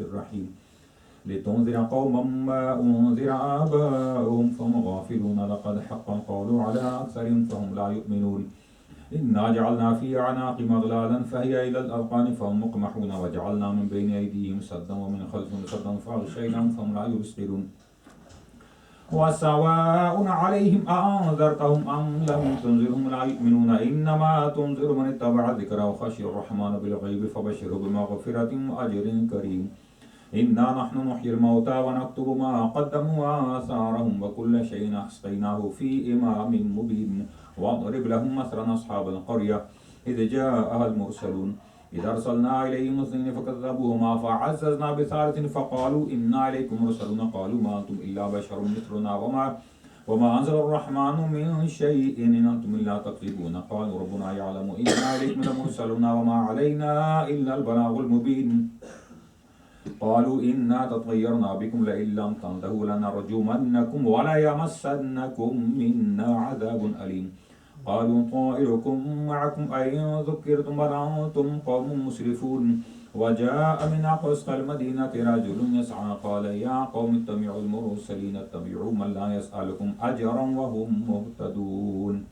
الرحيم لتنذر قوما ما أنذر آباؤهم فهم غافلون لقد حق القول على أكثرهم فهم لا يؤمنون إنا جعلنا في أعناقهم أغلالا فهي إلى الأذقان فهم مقمحون وجعلنا من بين أيديهم سدا ومن خلفهم سدا فأغشيناهم فهم لا يبصرون وسواء عليهم أأنذرتهم أم لم تنذرهم لا يؤمنون إنما تنذر من اتبع الذكر وخشي الرحمن بالغيب فبشره بمغفرة وأجر كريم إنا نحن نحيي الموتى ونكتب ما قدموا وآثارهم وكل شيء أحصيناه في إمام مبين واضرب لهم مثلا أصحاب القرية إذ جاءها المرسلون إذ أرسلنا إليهم اثنين فكذبوهما فعززنا بثالث فقالوا إنا إليكم مرسلون قالوا ما أنتم إلا بشر مثلنا وما أنزل الرحمن من شيء إن أنتم إلا تكذبون قالوا ربنا يعلم إنا إليكم لمرسلون وما علينا إلا البلاغ المبين قالوا إنا تطيرنا بكم لئن لم تنتهوا لنرجمنكم وليمسنكم منا عذاب أليم قالوا طائركم معكم أئن ذكرتم بل أنتم قوم مسرفون وجاء من أقصى المدينة رجل يسعى قال يا قوم اتبعوا المرسلين اتبعوا من لا يسألكم أجرا وهم مهتدون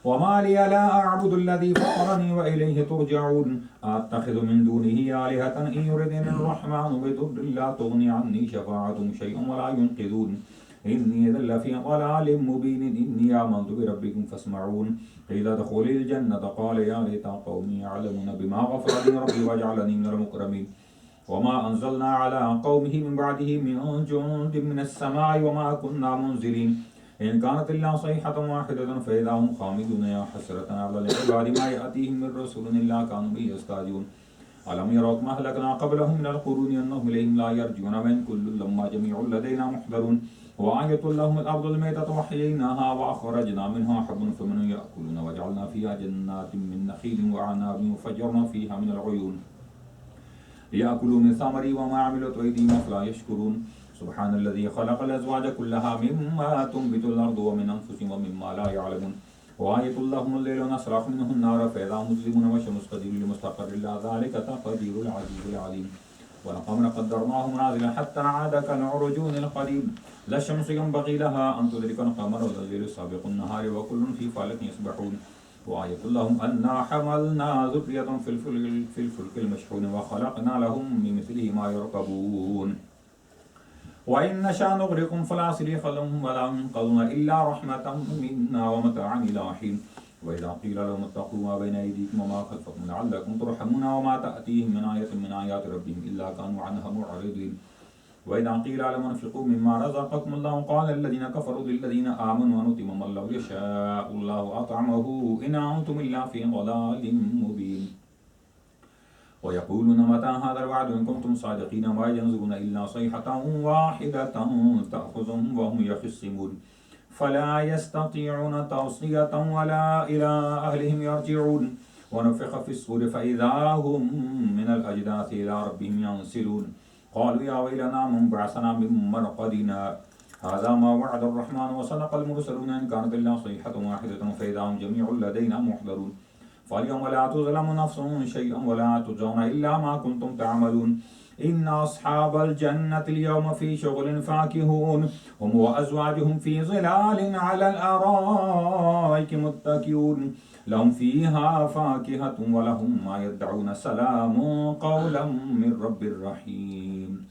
وما لي لا أعبد الذي فطرني وإليه ترجعون أتخذ من دونه آلهة إن يردني الرحمن بضر لا تغني عني شفاعتهم شيئا ولا ينقذون إني إذا لفي ضلال مبين إني آمنت بربكم فاسمعون قيل ادخل الجنة قال يا ليت قومي يعلمون بما غفر لي ربي وجعلني من المكرمين وما أنزلنا على قومه من بعده من جند من السماء وما كنا منزلين إن كانت إلا صيحة واحدة فإذا هم خامدون يا حسرة على العباد ما يأتيهم من رسول إلا كانوا به يستهزئون ألم يروا كما أهلكنا قبلهم من القرون أنهم إليهم لا يرجعون وإن كل لما جميع لدينا محضرون وآية لهم الأرض الميتة وحييناها وأخرجنا منها حبا فمنه يأكلون وجعلنا فيها جنات من نخيل وعناب وفجرنا فيها من العيون ليأكلوا من ثمره وما عملت أيديهم أفلا يشكرون سبحان الذي خلق الأزواج كلها مما تنبت الأرض ومن أنفسهم ومما لا يعلمون وآية لهم الليل نسلخ منه النار فإذا مظلمون والشمس تجري لمستقر لها ذلك تقدير العزيز العليم والقمر قدرناه منازلا حتى عاد كالعرجون القديم لا الشمس ينبغي لها أن تدرك القمر ولا الليل سابق النهار وكل في فلك يسبحون وآية لهم أنا حملنا ذرية في الفلك المشحون وخلقنا لهم من مثله ما يركبون وإن نشأ نغرقهم فلا صريخ لهم ولا ينقذون إلا رحمة منا ومتاعا إلى حين وإذا قيل لهم اتقوا ما بين أيديكم وما خلفكم لعلكم ترحمون وما تأتيهم من آية من آيات ربهم إلا كانوا عنها معرضين وإذا قيل لهم انفقوا مما رزقكم الله قال الذين كفروا للذين آمنوا ونطعم من لو يشاء الله أطعمه إن أنتم إلا في ضلال مبين ويقولون متى هذا الوعد إن كنتم صادقين ما ينظرون إلا صيحة واحدة تأخذهم وهم يخصمون فلا يستطيعون توصية ولا إلى أهلهم يرجعون ونفخ في الصور فإذا هم من الأجداث إلى ربهم ينسلون قالوا يا ويلنا من بعثنا من مرقدنا هذا ما وعد الرحمن وصدق المرسلون إن كانت إلا صيحة واحدة فإذا هم جميع لدينا محضرون فاليوم لا تظلم نفس شيئا ولا تجزون إلا ما كنتم تعملون إن أصحاب الجنة اليوم في شغل فاكهون هم وأزواجهم في ظلال على الأرائك متكئون لهم فيها فاكهة ولهم ما يدعون سلام قولا من رب رحيم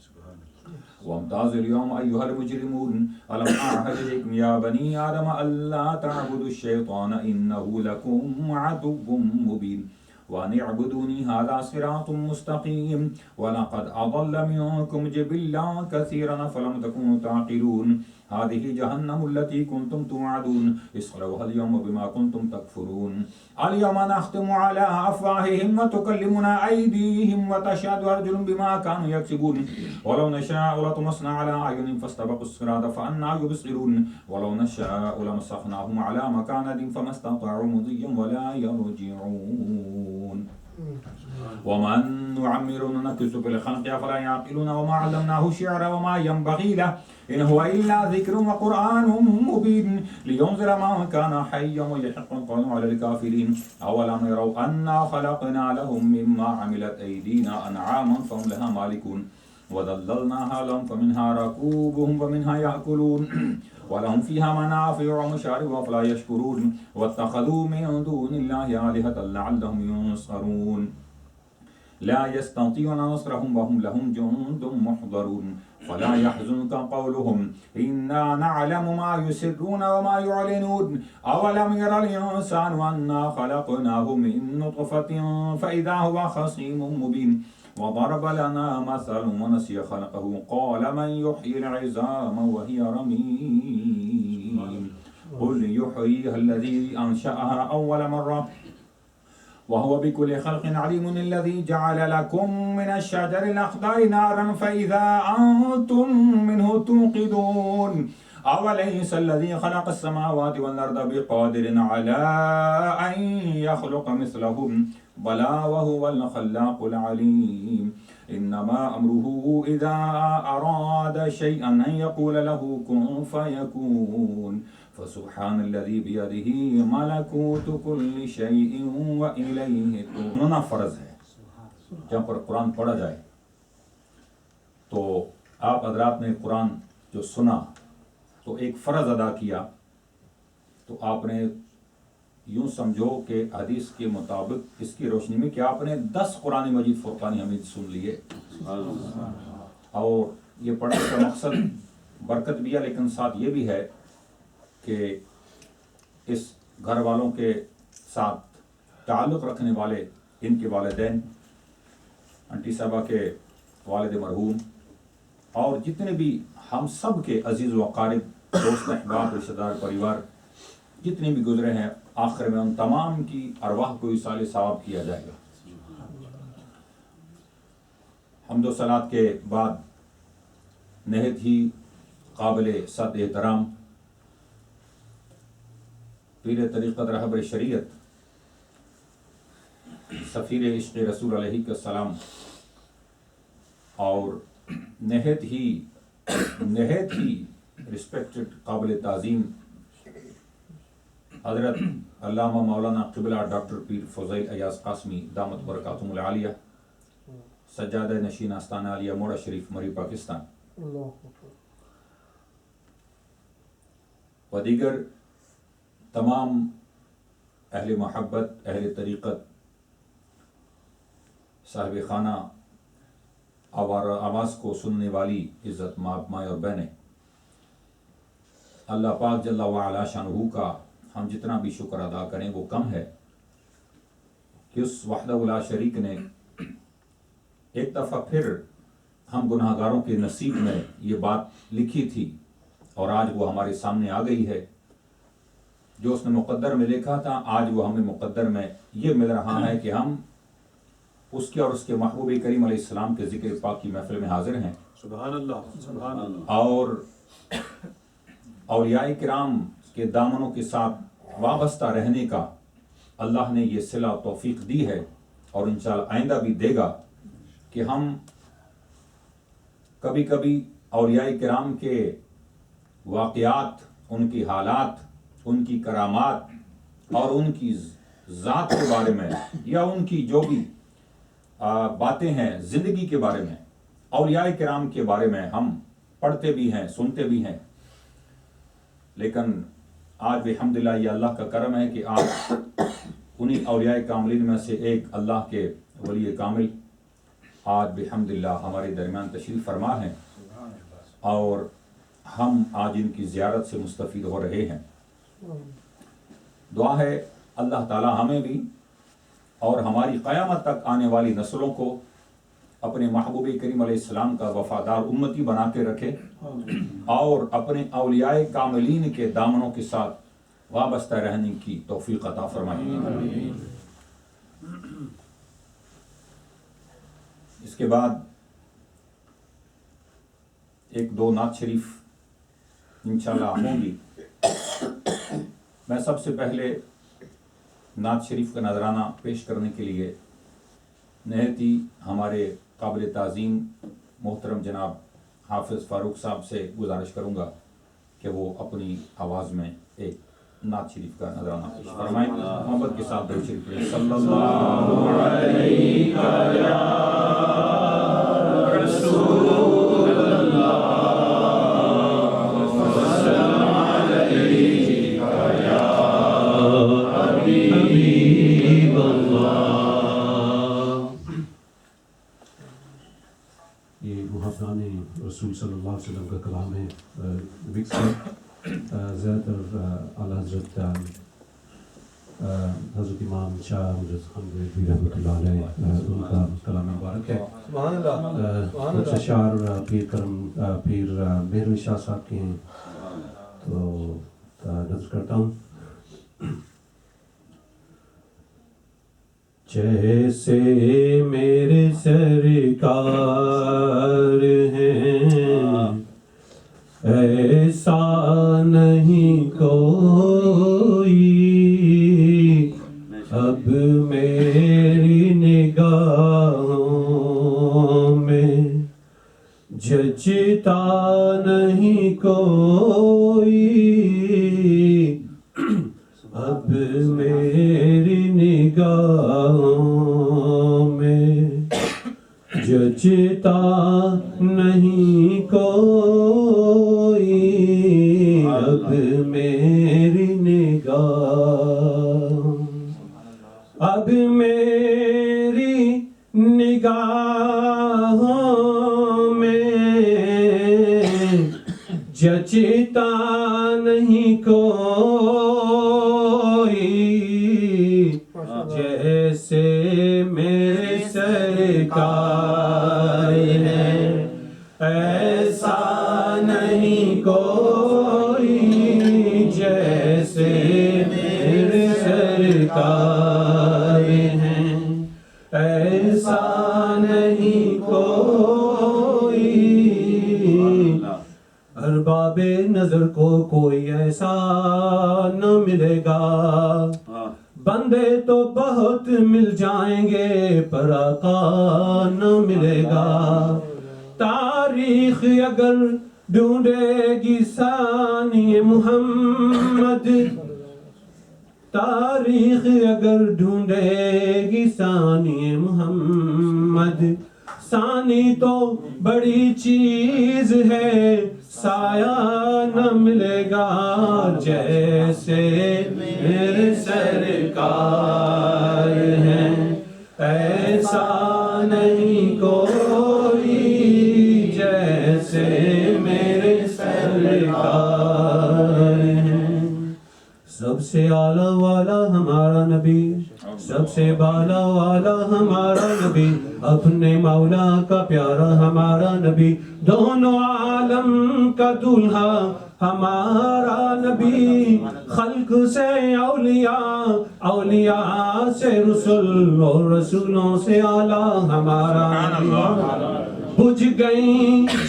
وامتازوا اليوم أيها المجرمون ألم أعهد إليكم يا بني آدم ألا تعبدوا الشيطان إنه لكم عدو مبين وأن اعبدوني هذا صراط مستقيم ولقد أضل منكم جبلا كثيرا فلم تكونوا تعقلون هذه جهنم التي كنتم توعدون اصلوها اليوم بما كنتم تكفرون اليوم نختم على أفواههم وتكلمنا أيديهم وتشهد أرجلهم بما كانوا يكسبون ولو نشاء لطمسنا على أعينهم فاستبقوا الصراط فأنى يبصرون ولو نشاء لمسخناهم على مكانتهم فما استطاعوا مضيا ولا يرجعون ومن نعمره ننكسه في الخلق أفلا يعقلون وما علمناه الشعر وما ينبغي له إن هو إلا ذكر وقرآن مبين لينذر من كان حيا ويحق القول على الكافرين أولم يروا أنا خلقنا لهم مما عملت أيدينا أنعاما فهم لها مالكون وذللناها لهم فمنها ركوبهم ومنها يأكلون ولهم فيها منافع ومشارب فلا يشكرون واتخذوا من دون الله آلهة لعلهم ينصرون لا يستطيعون نصرهم وهم لهم جند محضرون فلا يحزنك قولهم إنا نعلم ما يسرون وما يعلنون أولم ير الإنسان أنا خلقناه من نطفة فإذا هو خصيم مبين وضرب لنا مثل ونسي خلقه قال من يحيي العظام وهي رميم قل يحييها الذي أنشأها أول مرة وهو بكل خلق عليم الذي جعل لكم من الشجر الأخضر نارا فإذا أنتم منه توقدون أوليس الذي خلق السماوات والأرض بقادر على أن يخلق مثلهم بلى وهو الخلاق العليم إنما أمره إذا أراد شيئا أن يقول له كن فيكون فسبحان الذي بيده ملكوت كل شيء وإليه ترجعون فرض ہے جہاں پر قرآن پڑھا جائے تو آپ حضرات نے قرآن جو سنا تو ایک فرض ادا کیا تو آپ نے یوں سمجھو کہ حدیث کے مطابق اس کی روشنی میں کہ آپ نے 10 قرآن مجید فرقان حمید سن لیے اور یہ پڑھنے کا مقصد برکت بھی ہے لیکن ساتھ یہ بھی ہے کہ اس گھر والوں کے ساتھ تعلق رکھنے والے ان کے والدین انٹی صاحبہ کے والد مرحوم اور جتنے بھی ہم سب کے عزیز و اقارب دوست احباب رشتہ دار پریوار جتنے بھی گزرے ہیں آخر میں ان تمام کی ارواح کو ایصال ثواب کیا جائے گا. حمد و صلات کے بعد نہایت ہی قابل صد احترام پیر طریقت رہبر شریعت سفیر عشق رسول علیہ السلام اور نہایت ہی رسپیکٹڈ قابل تعظیم حضرت علامہ مولانا قبلہ ڈاکٹر پیر فضیل ایاز قاسمی دامت برکاتہم العالیہ سجادہ نشین آستانہ عالیہ موڑا شریف مری پاکستان و دیگر تمام اہل محبت اہل طریقت صاحب خانہ آواز کو سننے والی عزت مائیں اور بہنیں، اللہ پاک جل وعلا شانہ کا ہم جتنا بھی شکر ادا کریں وہ کم ہے کہ اس وحدہ لا شریک نے ایک دفعہ پھر ہم گناہ گاروں کے نصیب میں یہ بات لکھی تھی اور آج وہ ہمارے سامنے آ گئی ہے. جو اس نے مقدر میں لکھا تھا آج وہ ہمیں مقدر میں یہ مل رہا ہے کہ ہم اس کے اور اس کے محبوب کریم علیہ السلام کے ذکر پاک کی محفل میں حاضر ہیں. سبحان اللہ سبحان اللہ. اور اولیاء کرام کے دامنوں کے ساتھ وابستہ رہنے کا اللہ نے یہ صلہ توفیق دی ہے اور انشاءاللہ آئندہ بھی دے گا کہ ہم کبھی کبھی اولیاء کرام کے واقعات، ان کی حالات، ان کی کرامات اور ان کی ذات کے بارے میں یا ان کی جو بھی باتیں ہیں زندگی کے بارے میں، اولیاء کرام کے بارے میں ہم پڑھتے بھی ہیں سنتے بھی ہیں. لیکن آج بحمدللہ یہ اللہ کا کرم ہے کہ آج انہی اولیاء کاملین میں سے ایک اللہ کے ولی کامل آج بحمدللہ ہمارے درمیان تشریف فرما ہیں اور ہم آج ان کی زیارت سے مستفید ہو رہے ہیں. دعا ہے اللہ تعالی ہمیں بھی اور ہماری قیامت تک آنے والی نسلوں کو اپنے محبوب کریم علیہ السلام کا وفادار امتی بنا کے رکھے اور اپنے اولیاء کاملین کے دامنوں کے ساتھ وابستہ رہنے کی توفیق عطا فرمائے. اس کے بعد ایک دو نعت شریف انشاءاللہ ہوں گی. میں سب سے پہلے نعت شریف کا نذرانہ پیش کرنے کے لیے نہایت ہی ہمارے قابل تعظیم محترم جناب حافظ فاروق صاحب سے گزارش کروں گا کہ وہ اپنی آواز میں ایک نعت شریف کا نذرانہ پیش فرمائیں. محبت کے ساتھ درود شریف پڑھیں. صلی اللہ علیہ یا رسول اللہ وسلم علیہ یا حبیب اللہ. یہ محبان رسول صلی اللہ علیہ وسلم کا کلام ہے. نبی صاحب زیادہ تر اعلیٰ حضرت حضرت امام شاہ حضرت خان گویدوی رحمۃ اللہ علیہ ان کا کلام مبارک ہے. کچھ اشعار پیر مہروی شاہ صاحب کے ہیں تو نظر کرتا ہوں. جیسے میرے سرکار ہیں ایسا نہیں کوئی، اب میری نگاہوں میں جچتا نہیں کوئی، اب میری نگاہوں میں جچتا نہیں کوئی، اب میری نگاہ، اب میری نگاہوں میں جچتا نہیں کوئی، جیسے میرے سرکار ہیں ایسا نہیں کوئی، جیسے میرے سرکار ہیں ایسا نہیں کوئی. ارباب نظر کو کوئی ایسا نہ ملے گا، بندے تو بہت مل جائیں گے پر آقا نہ ملے گا. تاریخ اگر ڈھونڈے گی ثانی محمد، تاریخ اگر ڈھونڈے گی ثانی محمد، ثانی تو بڑی چیز ہے سایہ نہ ملے گا، جیسے میرے سرکار ہیں ایسا نہیں کوئی، جیسے میرے سرکار ہیں. سب سے اعلیٰ والا ہمارا نبی، سب سے بالا والا ہمارا نبی، اپنے مولا کا پیارا ہمارا نبی، دونوں عالم کا دولہا ہمارا نبی، خلق سے اولیاء، اولیاء سے رسول اور رسولوں سے اعلیٰ ہمارا نبی. بجھ گئی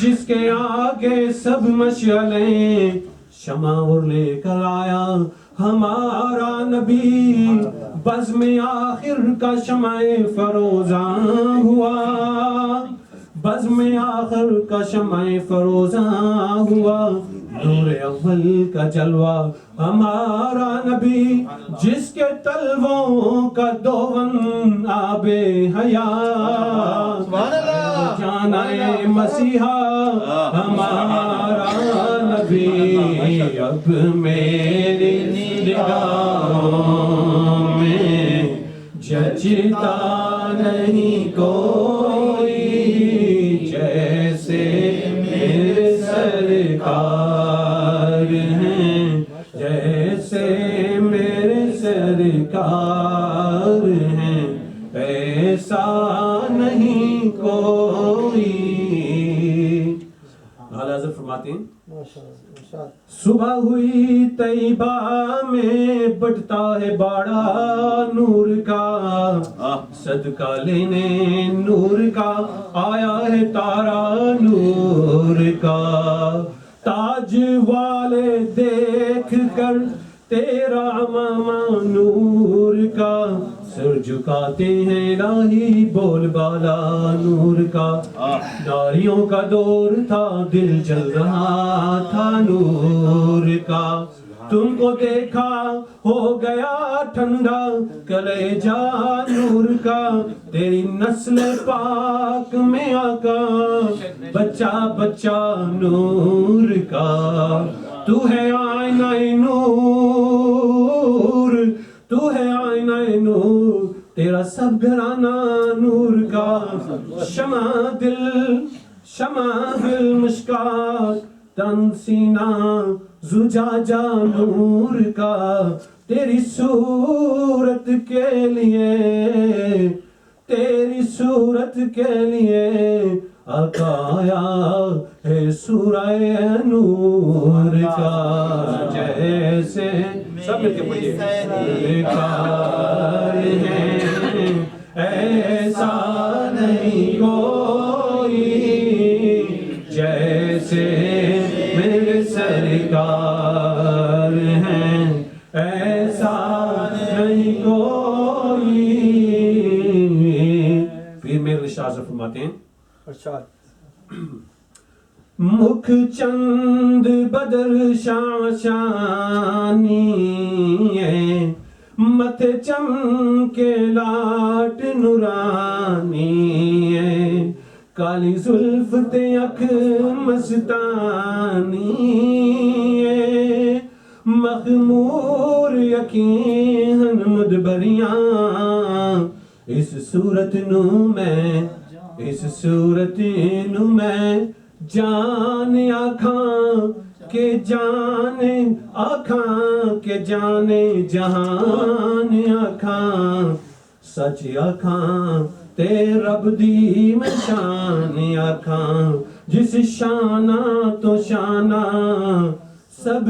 جس کے آگے سب مشعلیں، شمع اور لے کر آیا ہمارا نبی، بزم آخر کا شمع فروزاں ہوا، بزم آخر کا شمع فروزاں ہوا، نور اول کا جلوہ ہمارا نبی، جس کے تلووں کا دون آب حیات، جانا مسیحا ہمارا نبی، اب میری نگاہوں میں جچتا نہیں کوئی، جیسے میرے سرکار ہیں جیسے میرے سرکار ہیں ایسا نہیں کوئی. اعلیٰ حضرت فرماتے ہیں صبح ہوئی طیبہ میں بٹتا ہے باڑا نور کا، صدقہ لینے نور کا آیا ہے تارا نور کا، تاج والے دیکھ کر تیرا امامہ نور کا، سر جھکاتے ہیں الہی بول بالا نور کا ناریوں کا دور تھا دل جل رہا تھا نور کا تم کو دیکھا ہو گیا ٹھنڈا کلیجہ نور کا تیری نسل پاک میں آقا بچہ بچہ نور کا تو ہے آئینہ نور تو ہے آئینہ نور تیرا سب گھرانہ نور کا شمع دل مشکات تن سینہ زجاجہ نور کا تیری صورت کے لیے آقا آیا ہے سورہ نور کا جیسے سب مل کے پڑھیے سرکار ہے ایسا نہیں کوئی جیسے میرے سرکار ہیں ایسا نہیں کوئی پھر میرے ارشاد فرماتے ہیں مکھ چند بدر شاشانی متھے چمکے لاٹ نورانی کالی زلف تے اکھ مستانی مخمور یقین مدبریاں اس صورت نو میں جان آکھاں کے جانے جہان آکھاں سچ آکھاں تے رب دی میں شان آکھاں جس شانہ تو شانہ سب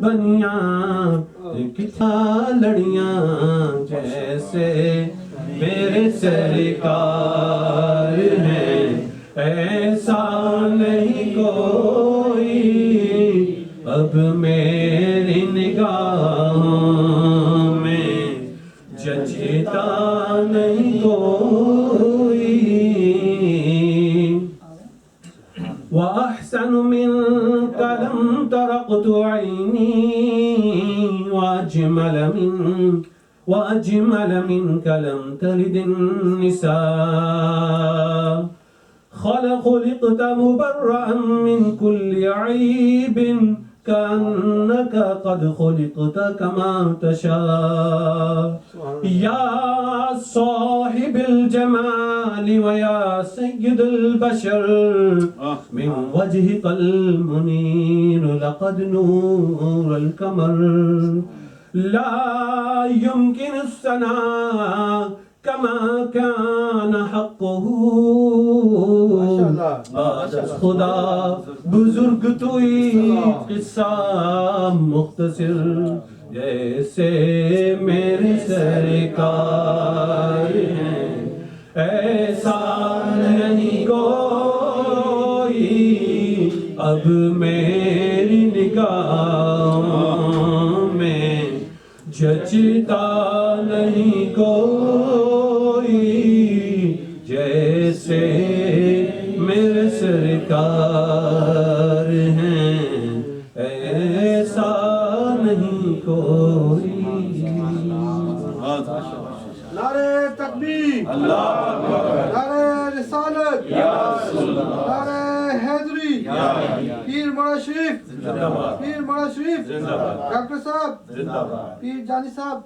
بنیاں کتھا لڑیاں جیسے میرے سرکار ہیں ایسا نہیں کوئی اب میری نگاہوں میں جچتا نہیں کوئی وَأَحْسَنُ مِنْكَ لَمْ تَرَقْتُ عَيْنِي وَأَجْمَلَ مِنْكَ لَمْ تَلِدِ النِّسَاء خلقت مبرأ من كل عيب كأنك قد خلقت كما تشاء يا صاحب الجمال ويا سيد البشر من وجهك المنير لقد نور القمر لا يمكن الثناء كما كان حقه خدا بزرگ توئی قصہ مختصر جیسے میرے سرکار ہیں ایسا نہیں کوئی اب میری نگاہوں میں جچتا نہیں کوئی جیسے میرے سرکار ہیں ایسا نہیں کوئی نعرہ تکبیر نعرہ رسالت نعرہ حیدری پیر مولا شریف ڈاکٹر صاحب پیر جانی صاحب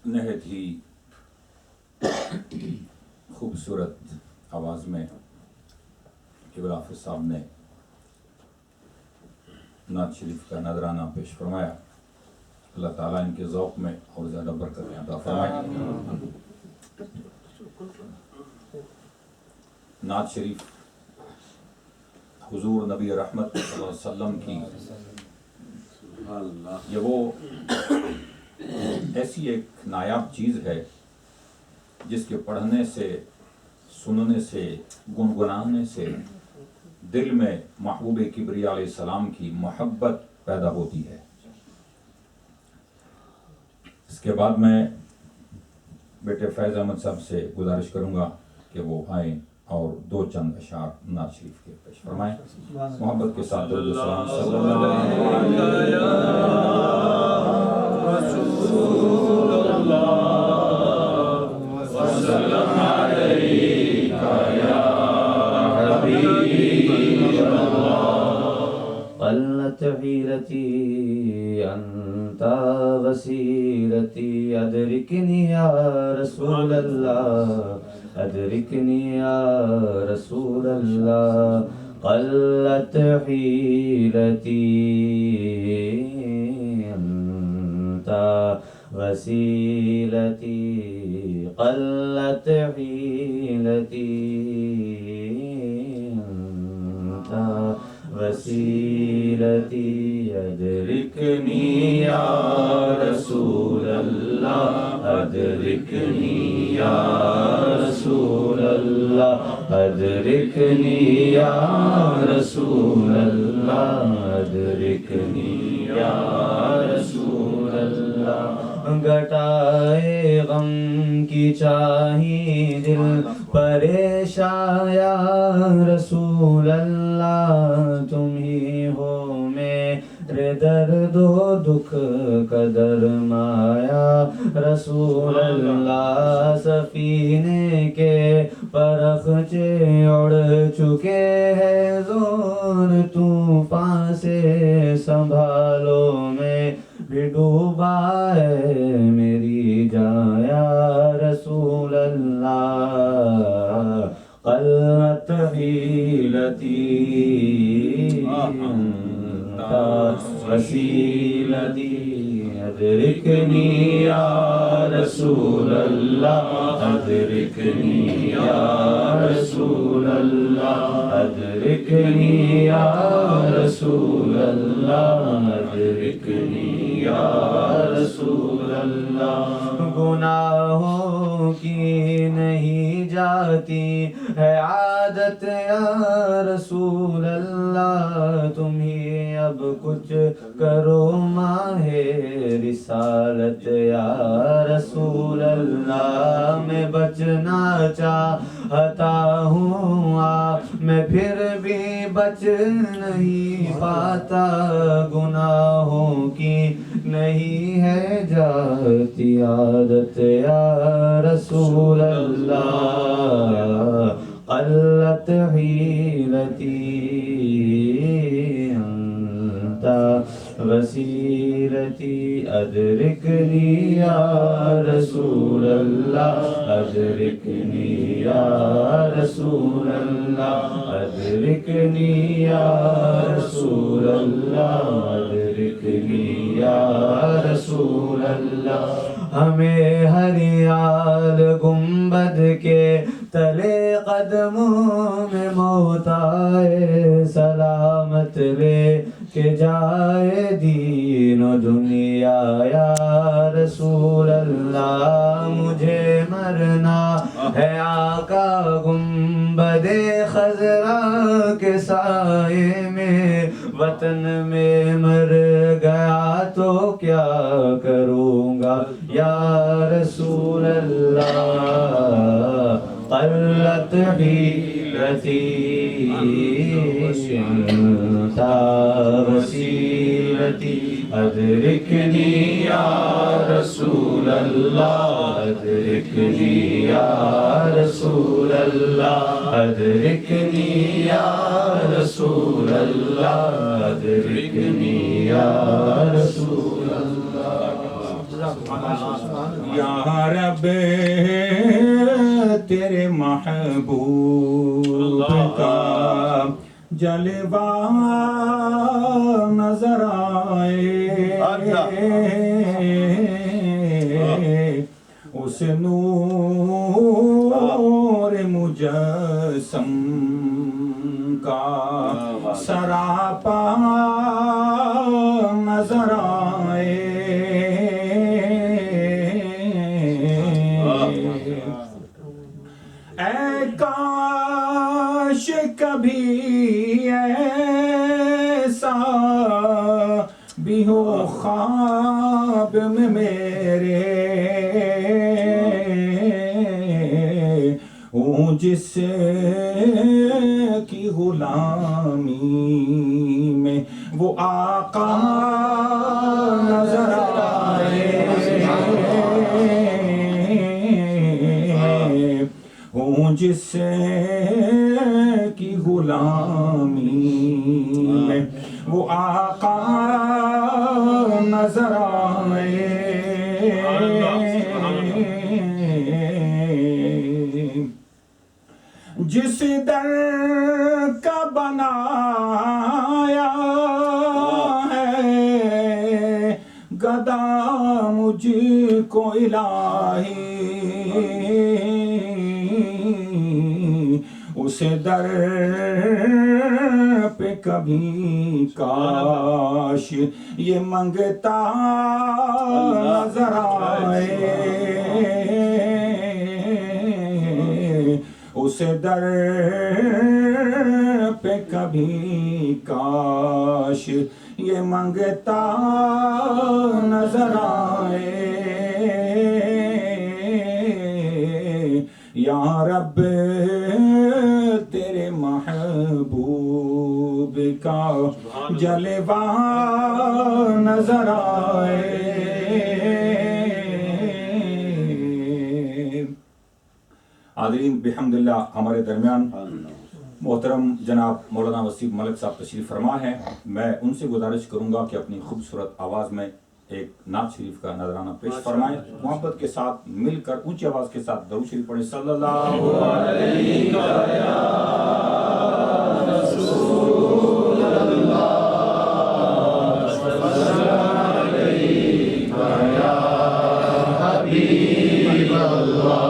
نہایت ہی خوبصورت آواز میں قبلہ حافظ صاحب نے نعت شریف کا نذرانہ پیش فرمایا. اللہ تعالیٰ ان کے ذوق میں اور زیادہ برکت عطا فرمائے. نعت شریف حضور نبی رحمت صلی اللہ علیہ وسلم کی یہ وہ ایسی ایک نایاب چیز ہے جس کے پڑھنے سے، سننے سے، گنگنانے سے دل میں محبوب کبریا علیہ السلام کی محبت پیدا ہوتی ہے. اس کے بعد میں بیٹے فیض احمد صاحب سے گزارش کروں گا کہ وہ آئیں اور 2 چند اشعار نعت شریف کے پیش فرمائیں. محبت کے ساتھ درود و سلام صلی اللہ علیہ قلت حیلتی انت وسیلتی ادرکنی یا رسول اللہ ادرکنی یا رسول اللہ قلت حیلتی انت وسیلتی قلت حیلتی انت وسیلتی ادرکنی یا رسول اللہ ادرکنی یا رسول اللہ ادرکنی یا رسول اللہ ادرکنی یا رسول اللہ گھٹائے غم کی چاہی دل پریشاں یا رسول اللہ تم ہی ہو میرے درد و دکھ کا درمایا رسول اللہ سفینے کے پرخچے اڑ چکے ہیں زور طوفان سے سنبھالو میں بھی ڈوبا ہے میری جان یا رسول اللہ قلت حیلتی وسیلتی ادرکنی یا رسول اللہ ادرکنی یا رسول اللہ ادرکنی یا رسول اللہ ادرکنی یا رسول اللہ گناہوں کی نہیں جاتی ہے عادت یا رسول اللہ تم ہی اب کچھ کرو ماہ رسالت یا رسول اللہ میں بچنا چاہتا ہوں میں پھر بھی بچ نہیں پاتا گناہوں کی نہیں ہے جاتی عادت یا رسول اللہ قلت حیلتی انت وسیلتی ادرکنی یا رسول اللہ ادرکنی یا رسول اللہ ادرکنی یا رسول اللہ ادرکنی یا رسول اللہ ہمیں ہریال گنبد کے تلے قدموں میں موت آئے سلامت لے کے جائے دین و دنیا یا رسول اللہ مجھے مرنا ہے آقا گنبد خضرا کے سائے میں وطن میں مر گیا تو کیا کروں گا یا رسول اللہ قلت حیلتی انت وسیلتی ادرکنی یا رسول اللہ ادرکنی یا رسول اللہ ادرکنی یا رسول اللہ ادرکنی یا رسول اللہ یا رب تیرے محبوب کا جلوہ نظر آئے اس نور مجسم کا سراپا نظر آئے اے کاش کبھی ایسا ہو خواب میں میرے ہوں جس کی غلامی میں وہ آقا نظر آئے ہوں جس کی غلامی میں وہ آقا نظر آئے جس در کا بنایا ہے گدا مجھ کو الہی اس در پہ کبھی کاش یہ منگتا نظر آئے اس در پہ کبھی کاش یہ منگتا نظر آئے یا رب تیرے محبوب کا جلوہ نظر آئے حاضرین بحمدللہ ہمارے درمیان محترم جناب مولانا وسیم ملک صاحب تشریف فرما ہیں. میں ان سے گزارش کروں گا کہ اپنی خوبصورت آواز میں ایک نعت شریف کا نذرانہ پیش فرمائیں. محبت کے ساتھ مل کر اونچی آواز کے ساتھ درود شریف پڑھیں. صلی اللہ علیہ رسول اللہ حبیب اللہ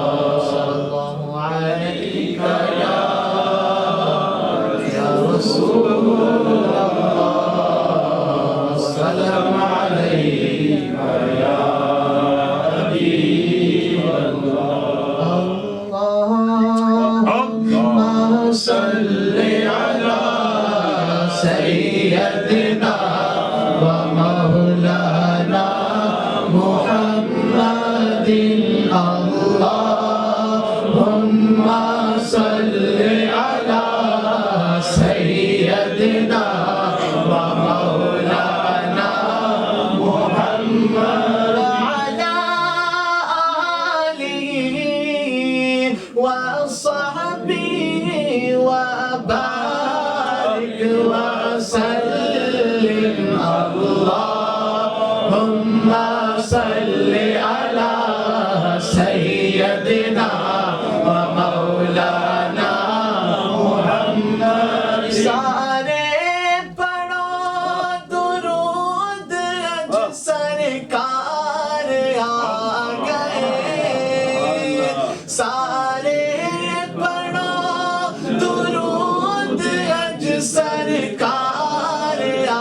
سيدنا ومولانا محمد اللهم صل على سيدنا ومولانا محمد وعلى آله وصحبه وبارك وسلم اللهم صل على سيدنا ومولانا محمد سارے پڑھو درود اج سرکار آ گئے سارے پڑھو درود اج سرکار آ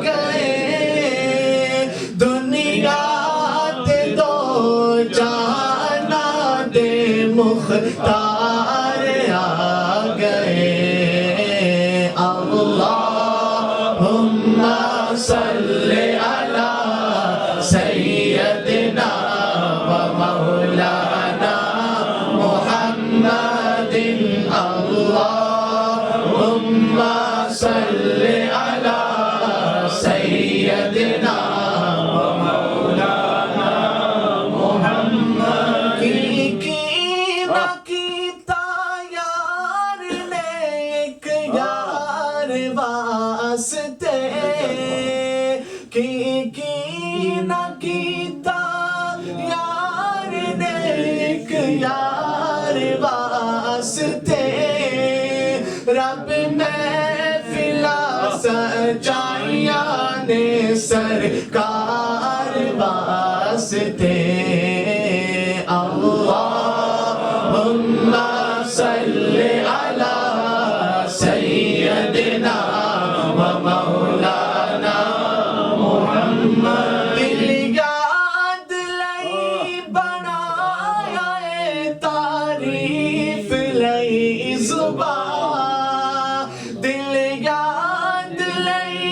گئے دنیا تے دو جانا دے مختار آ گئے اللہم صل علی سیدنا و مولانا محمد اللہم صل علی سیدنا و مولانا محمد کی نہ کیتا یار نے ایک یار واسطے کی نہ کیتا یار نے ایک یار واسطے رب محفلا سجائیاں نے سرکار واسطے اللہم صل علی سیدنا و مولانا محمد دل یاد لئی بنایا اے تعریف لئی زبان دل یاد لئی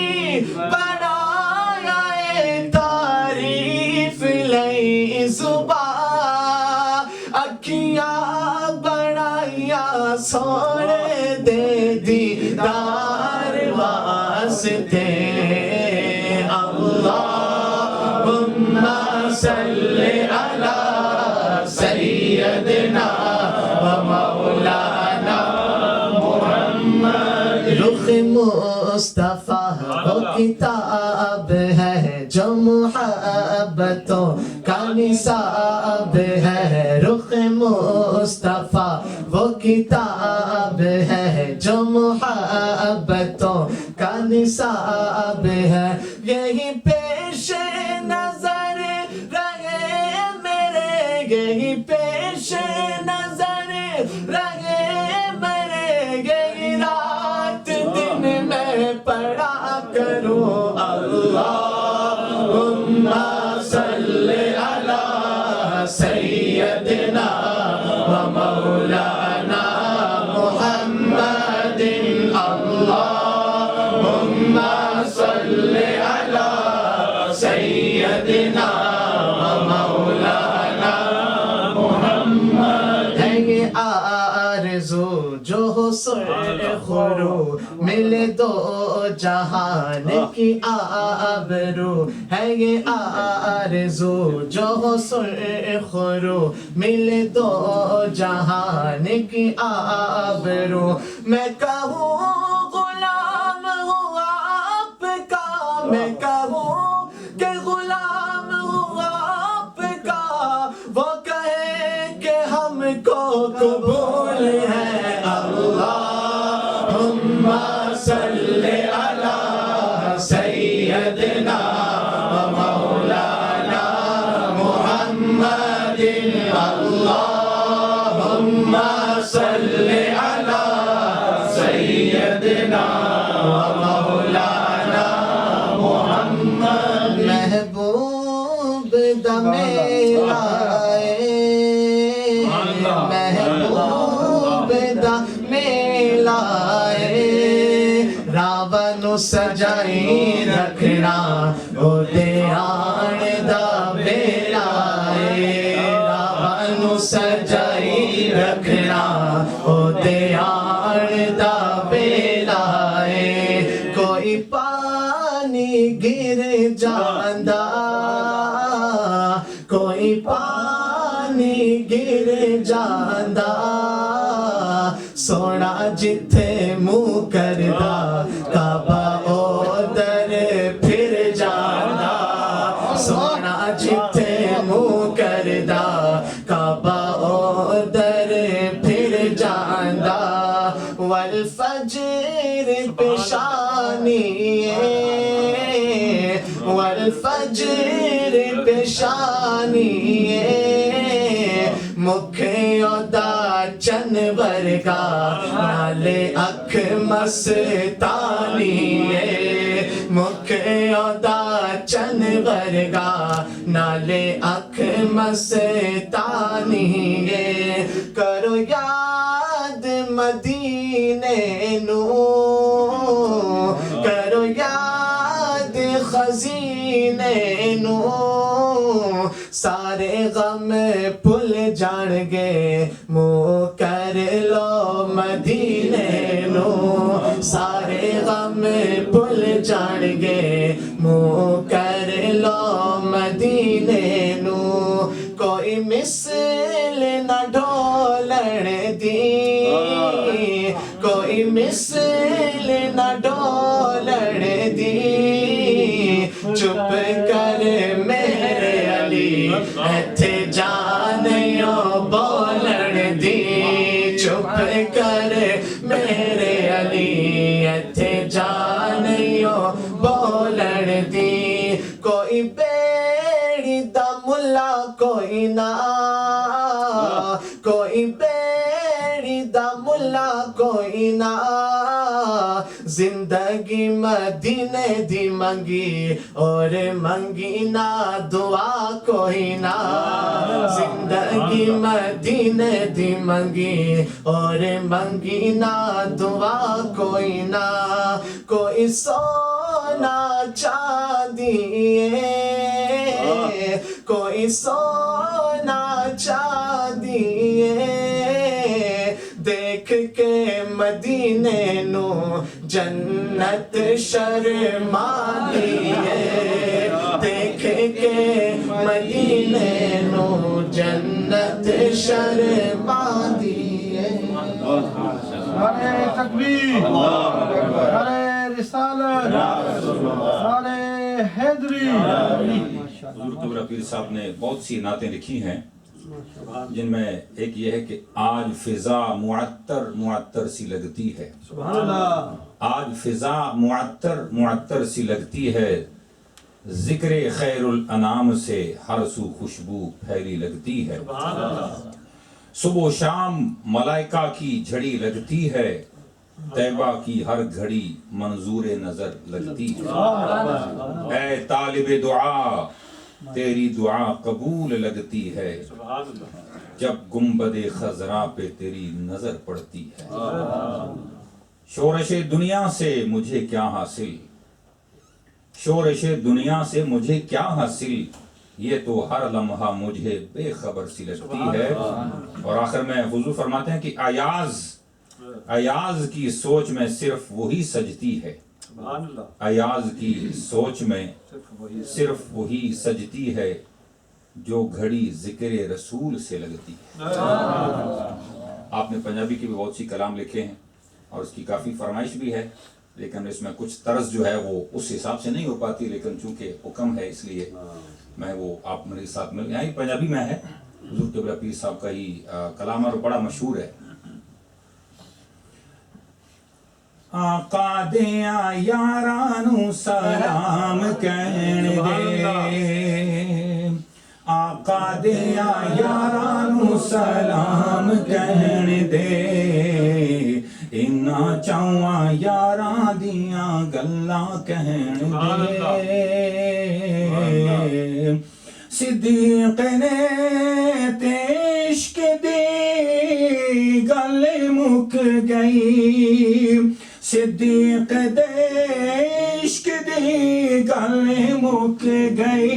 بنایا اکھیاں بڑھائیاں سونے دے دیدار واسطے اللہم صلی علی سیدنا و مولانا محمد رخ مصطفیٰ وہ کتاب ہے جو محبتوں کا نصاب ہے رخ مصطفیٰ وہ کتاب ہے جو محبتوں کا نصاب ہے یہی پیش نظر رہے میرے یہی پیش نظر رہے میرے یہی رات دن میں پڑھا کروں اللہم صلی علی سیدنا و مولانا محمد اللہم صلی علی سیدنا و مولانا محمد ہے یہ آرزو جو ہو سرخ رو ملے دو جہان کی آبرو ہے یہ آرزو جو ہو سرخ رو ملے دو جہان کی آبرو میں کہوں غلام ہوں آپ کا میں کہوں کہ غلام ہوں آپ کا وہ کہے کہ ہم کو قبول ہے اللہم صلی علی سیدنا و مولانا محمد اللہم صلی علی سیدنا و مولانا محمد محبوب دم لائے محبوب دم لائے راون سجائی رکھنا او دیان دا بیلائے راون سجائی رکھنا او دیان دا بیلائے کوئی پانی گر جاندا کوئی پانی گر جاندا سونا جتھے منہ کردا کعبہ ادھر پھر جاندا سونا جتھے منہ کردا کعبہ ادھر پھر جاندا والفجر پیشانی والفجر پیشانی مکھیوں دا چنور کا نالے اکھ مستانی مکھیوں دا چنور کا نالے اکھ مستانی کرو یاد مدینے نو کرو یاد خزینے نو سارے غم بھول جان گے منہ کر لو مدینے نو سارے غم بھول جان گے منہ کر لو مدینے نو کوئی مثل نہ ڈھولن دی کوئی مثل نہ ڈھولن دی چپ کر میرے علی ایتھے جانیوں بولن دی چپ کر میرے علی ایتھے جانیوں بولن دی کوئی بیڑی دا ملا کوئی نہ کوئی بیڑی دا ملا کوئی نہ زندگی مدینے دی منگی اور منگی نہ دعا کوئی نہ زندگی مدینے دی منگی اور منگی نہ دعا کوئی نہ کوئی سونا چاندی کوئی سونا چاندی مدینے نو جنت شرما دیے دیکھ کے مدینے نو جنت شرما دیے نعرہ تکبیر نعرہ رسالت نعرہ حیدری حضور قبلہ پیر صاحب نے بہت سی نعتیں لکھی ہیں جن میں ایک یہ ہے کہ آج فضا معطر معطر سی لگتی ہے، سبحان اللہ، آج فضا معطر معطر سی لگتی ہے، ذکر خیر الانام سے ہر سو خوشبو پھیلی لگتی ہے، صبح و شام ملائکہ کی جھڑی لگتی ہے، طیبہ کی ہر گھڑی منظور نظر لگتی ہے، اے طالب دعا تیری دعا قبول لگتی ہے، جب گنبد خضرا پہ تیری نظر پڑتی ہے، شورش دنیا سے مجھے کیا حاصل، شورش دنیا سے مجھے کیا حاصل، یہ تو ہر لمحہ مجھے بے خبر سی لگتی ہے۔ اور آخر میں حضور فرماتے ہیں کہ ایاز کی سوچ میں صرف وہی سجتی ہے، ایاز کی سوچ میں صرف وہی سجتی ہے جو گھڑی ذکر رسول سے لگتی ہے۔ آپ نے پنجابی کے بھی بہت سی کلام لکھے ہیں اور اس کی کافی فرمائش بھی ہے، لیکن اس میں کچھ طرز جو ہے وہ اس حساب سے نہیں ہو پاتی، لیکن چونکہ حکم ہے اس لیے میں وہ آپ میرے ساتھ مل گئے۔ پنجابی میں ہے، حضور قبلہ پیر صاحب کا ہی کلام اور بڑا مشہور ہے۔ آقا دیاں یارانو سلام کہن دے، آقا دیاں یارانو سلام کہن دے، انہاں چاواں یاراں دیاں گلاں کہن دے، صدیق نے تے عشق دی گل مک گئی، صدیق دے عشق دی گل مک گئی،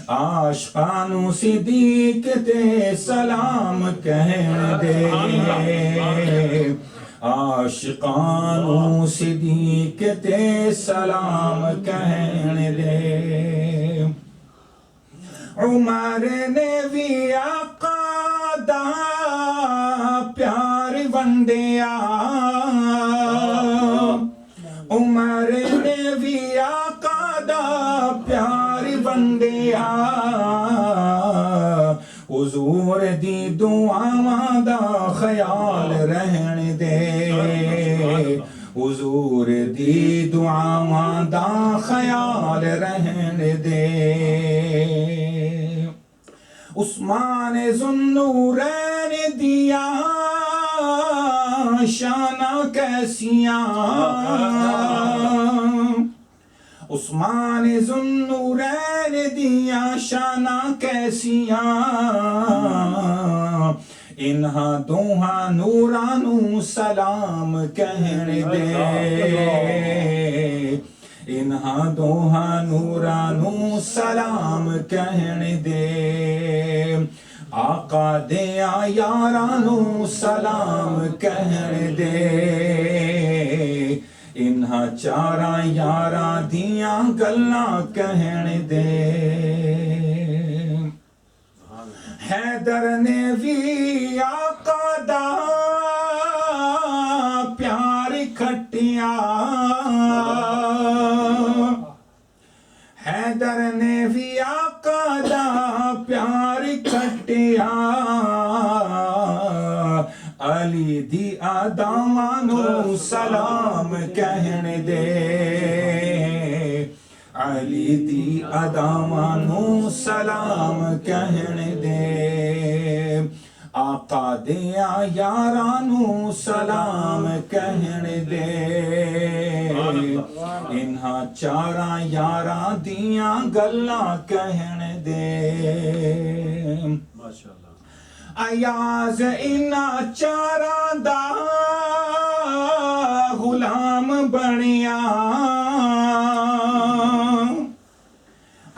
عاشقانو صدیق تے سلام کہن دے، عاشقانو صدیق تے سلام کہن دے، عمر نے بھی آقا دا پیار ونڈیا، عمر نے بھی آقا دا پیار ونڈیا، حضور دی دعاواں دا خیال رہن دے، حضور دی دعاواں دا خیال رہن دے، عثمان ذوالنورین دیا شانہ کیسیاں، عثمان ذوالنورین دیا شانہ کیسیاں، انہاں دوہاں نورانو سلام کہن دے، انہاں دوہاں نورانو سلام کہن دے، آقا دیاں یارانو سلام کہن دے، انہاں چاراں یاراں دیاں گلاں کہن دے، حیدر نے بھی آقا دا پیار کھٹیا، حیدر نے بھی آقا دا پیار کھٹیا، علی دی آدامانو سلام کہن دے، علی دی آدامانو سلام کہن دے، آقا دیاں یارانو سلام کہن دے، انہاں چاراں یاراں دیاں گلاں کہن دے، ایاز انہاں چاراں دا غلام بنیا،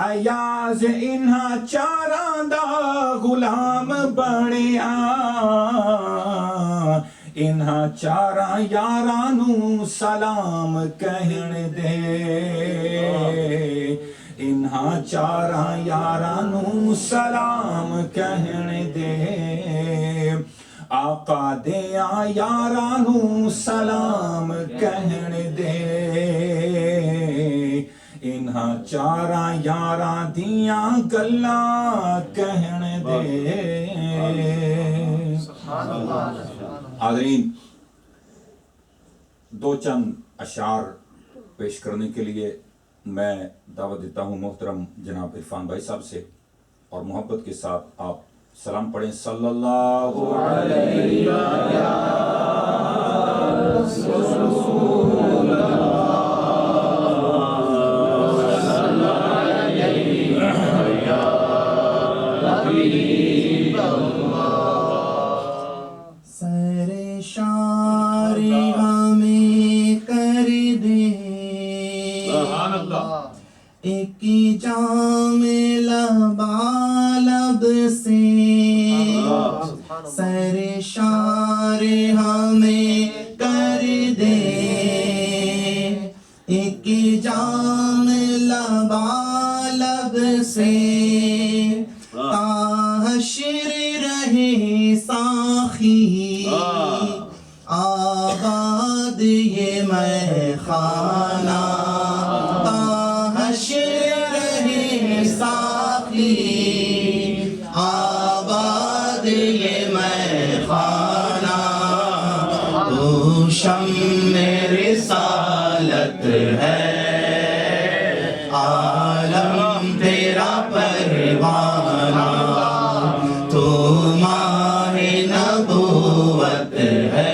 ایاز انہاں چاراں دا غلام بنیا، انہاں چاراں یاراں نوں سلام کہن دے انہاں چاراں یاراں نوں سلام کہن دے آقا دیاں یاراں نوں سلام کہن دے انہاں چاراں یاراں دیاں گلاں کہن دے حاضرین دو چند اشعار پیش کرنے کے لیے میں دعوت دیتا ہوں محترم جناب عرفان بھائی صاحب سے اور محبت کے ساتھ آپ سلام پڑھیں صلی اللہ علیہ ایک جام لبالب سے سر شار ہمیں کر دے ایک جام لبالب سے تا حشر رہے ساخی آباد یہ میں خانہ آباد یہ میں خانہ تو شمع رسالت ہے عالم تیرا پروانہ تو ماہ نبوت ہے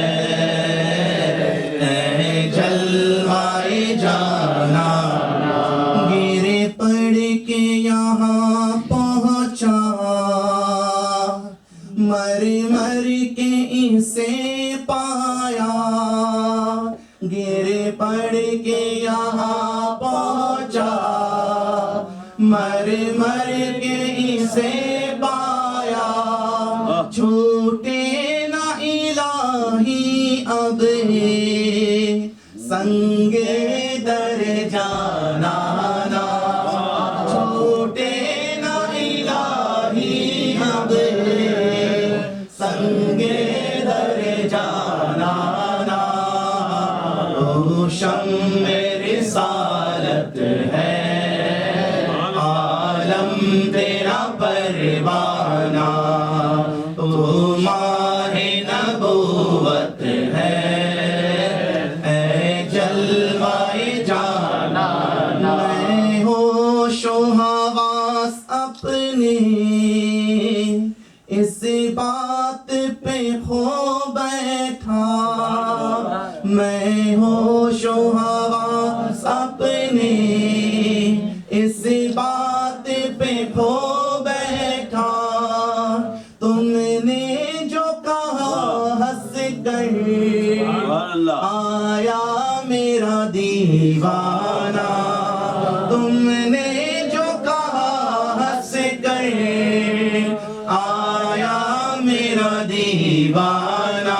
اے جلوہ جانا گرے پڑ کے یہاں پہنچا مر مر کے اسے پایا گر پڑ کے یہاں پہنچا مر مر کے اسے پایا چھوٹے نہ الہی اب سنگ در جانا چھوٹے نہ الہی اب سنگ در جانا تو شمع رسالت ہے عالم تیرا پروانہ تو ماہ نبوت ہے اے جلوہ جانا میں ہوش و حواس اپنے اس بات پہ کھو بیٹھا میں ہوش و حواس اپنے اس بات پہ کھو بیٹھا تم نے جو کہا ہنس کر آیا میرا دیوانہ تم نے جو کہا ہنس کر آیا میرا دیوانہ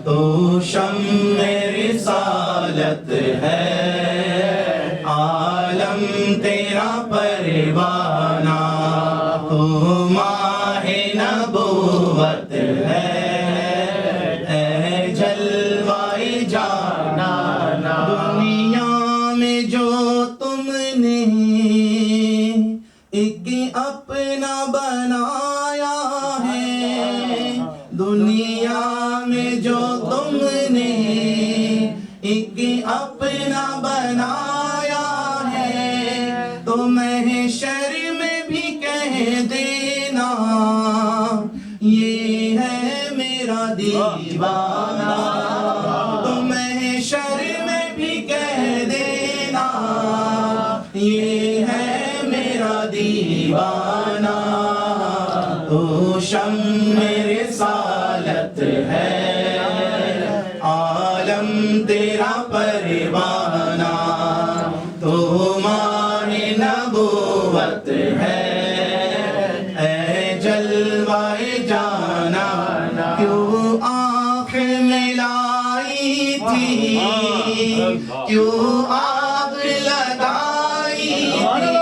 تو شمع رسالت ہے عالم تیرا پروانہ تو ماہ نبوت ہے اے جلوہ جانا دنیا میں جو تم نے ایک اپنا بنایا ہے دنیا میں جو تم نے ایک اپنا بنایا ہے تو محشر میں بھی کہہ دینا یہ ہے میرا دیوانہ تو محشر میں بھی کہہ دینا یہ ہے میرا دیوانہ تو شمع رسالت ہے عالم تیرا پروانہ تو ماہ نبوت ہے اے جلوہ جانا کیوں کیوں آگ لگائی تھی،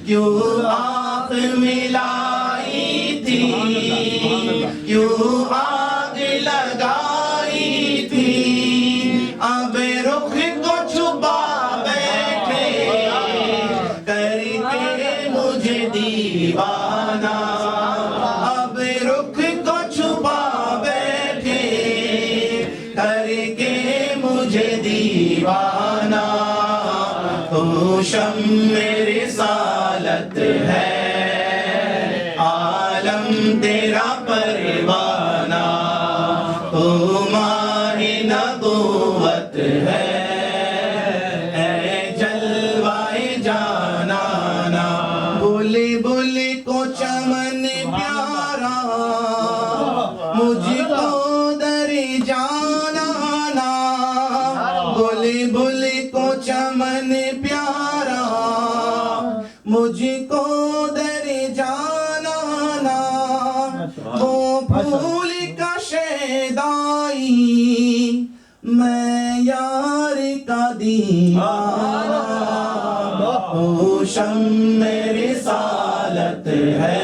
کیوں آگ ملائی تھی، کیوں آگ لگائی تھی، اب رخ کو چھپا بیٹھے کر کے مجھے دیوانہ، اب رخ کو چھپا بیٹھے کر کے مجھے دیوانہ، تو شمع رسالت ہے عالم تیرا پروانہ، تو ماہ نبوت ہے اے جلوائے جانانا، بلبل کو چمن پیارا مجھ کو در جانانا، بلبل کو چمن پیارا مجھ کو در جانانا، وہ پھول کا شیدائی میں یار کا دیوانہ، وہ شمع رسالت ہے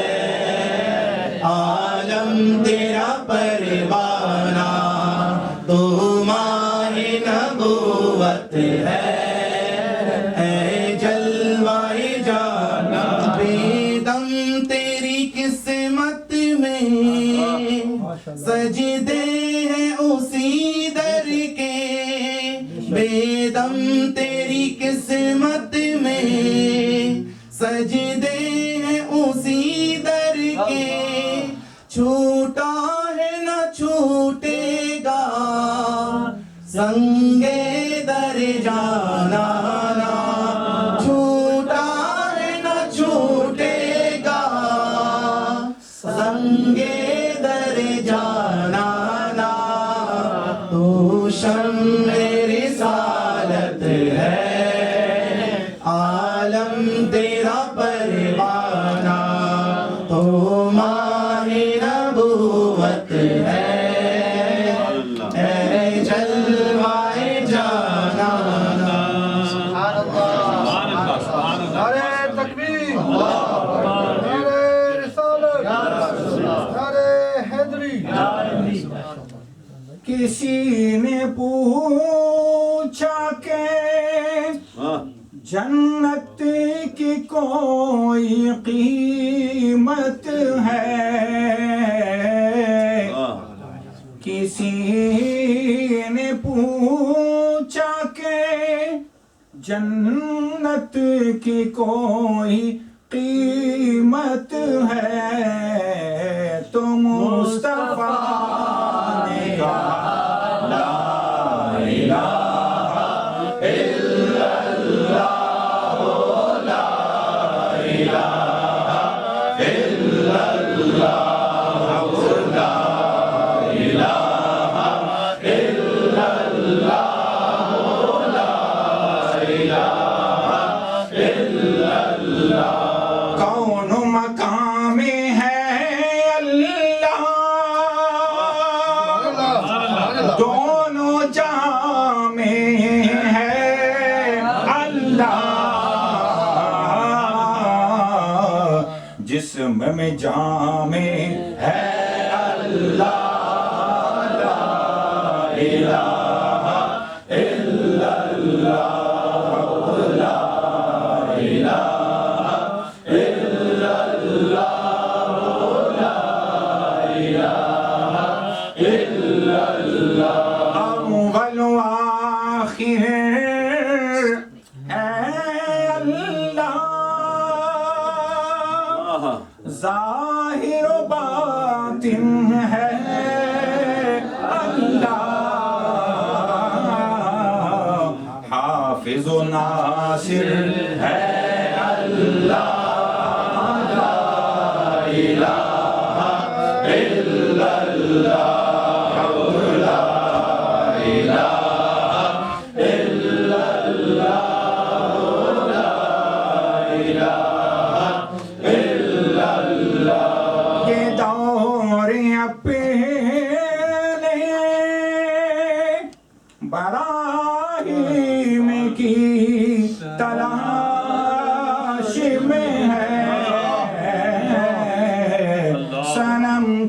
عالم تیرا پروانہ، تو ماہ نبوت ہے اے جلوائے جانا، بے دم تیری قسمت میں سجدے ہیں اسی در کے، بے دم تیری قسمت میں سجدے ہیں اسی در کے، چھوٹا ہے نہ چھوٹے گا سنگے در جانا، چھوٹا ہے نہ چھوٹے گا سنگے در جانا، تو شمع رسالت ہے عالم تیرا پروانہ، تو ماہ نبوت ہے اے جلوائے جانانا۔ نعرہ تکبیر، نعرہ رسالت، نعرہ حیدری۔ کسی نے پوچھا کہ جنت کی کوئی قیمت ہے، کسی نے پوچھا کہ جنت کی کوئی قیمت ہے، تو مصطفیٰ نے کہا لا الہ الا اللہ، لا الہ الا اللہ، لا الہ الا اللہ، لا الہ الا اللہ، کون مقام ہے اللہ، دونوں جہاں میں ہے اللہ، جسم میں جان میں ہے اللہ، لا الہ الا اللہ، لا الہ الا اللہ، لا الہ الا اللہ، اول و آخر ہے اللہ، ظاہر و باطن ہے اللہ، حافظ و ناصر ہے اللہ، لا الہ الا اللہ، لا الہ الا اللہ، لا الہ الا اللہ، یہ دور اپنے براہ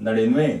99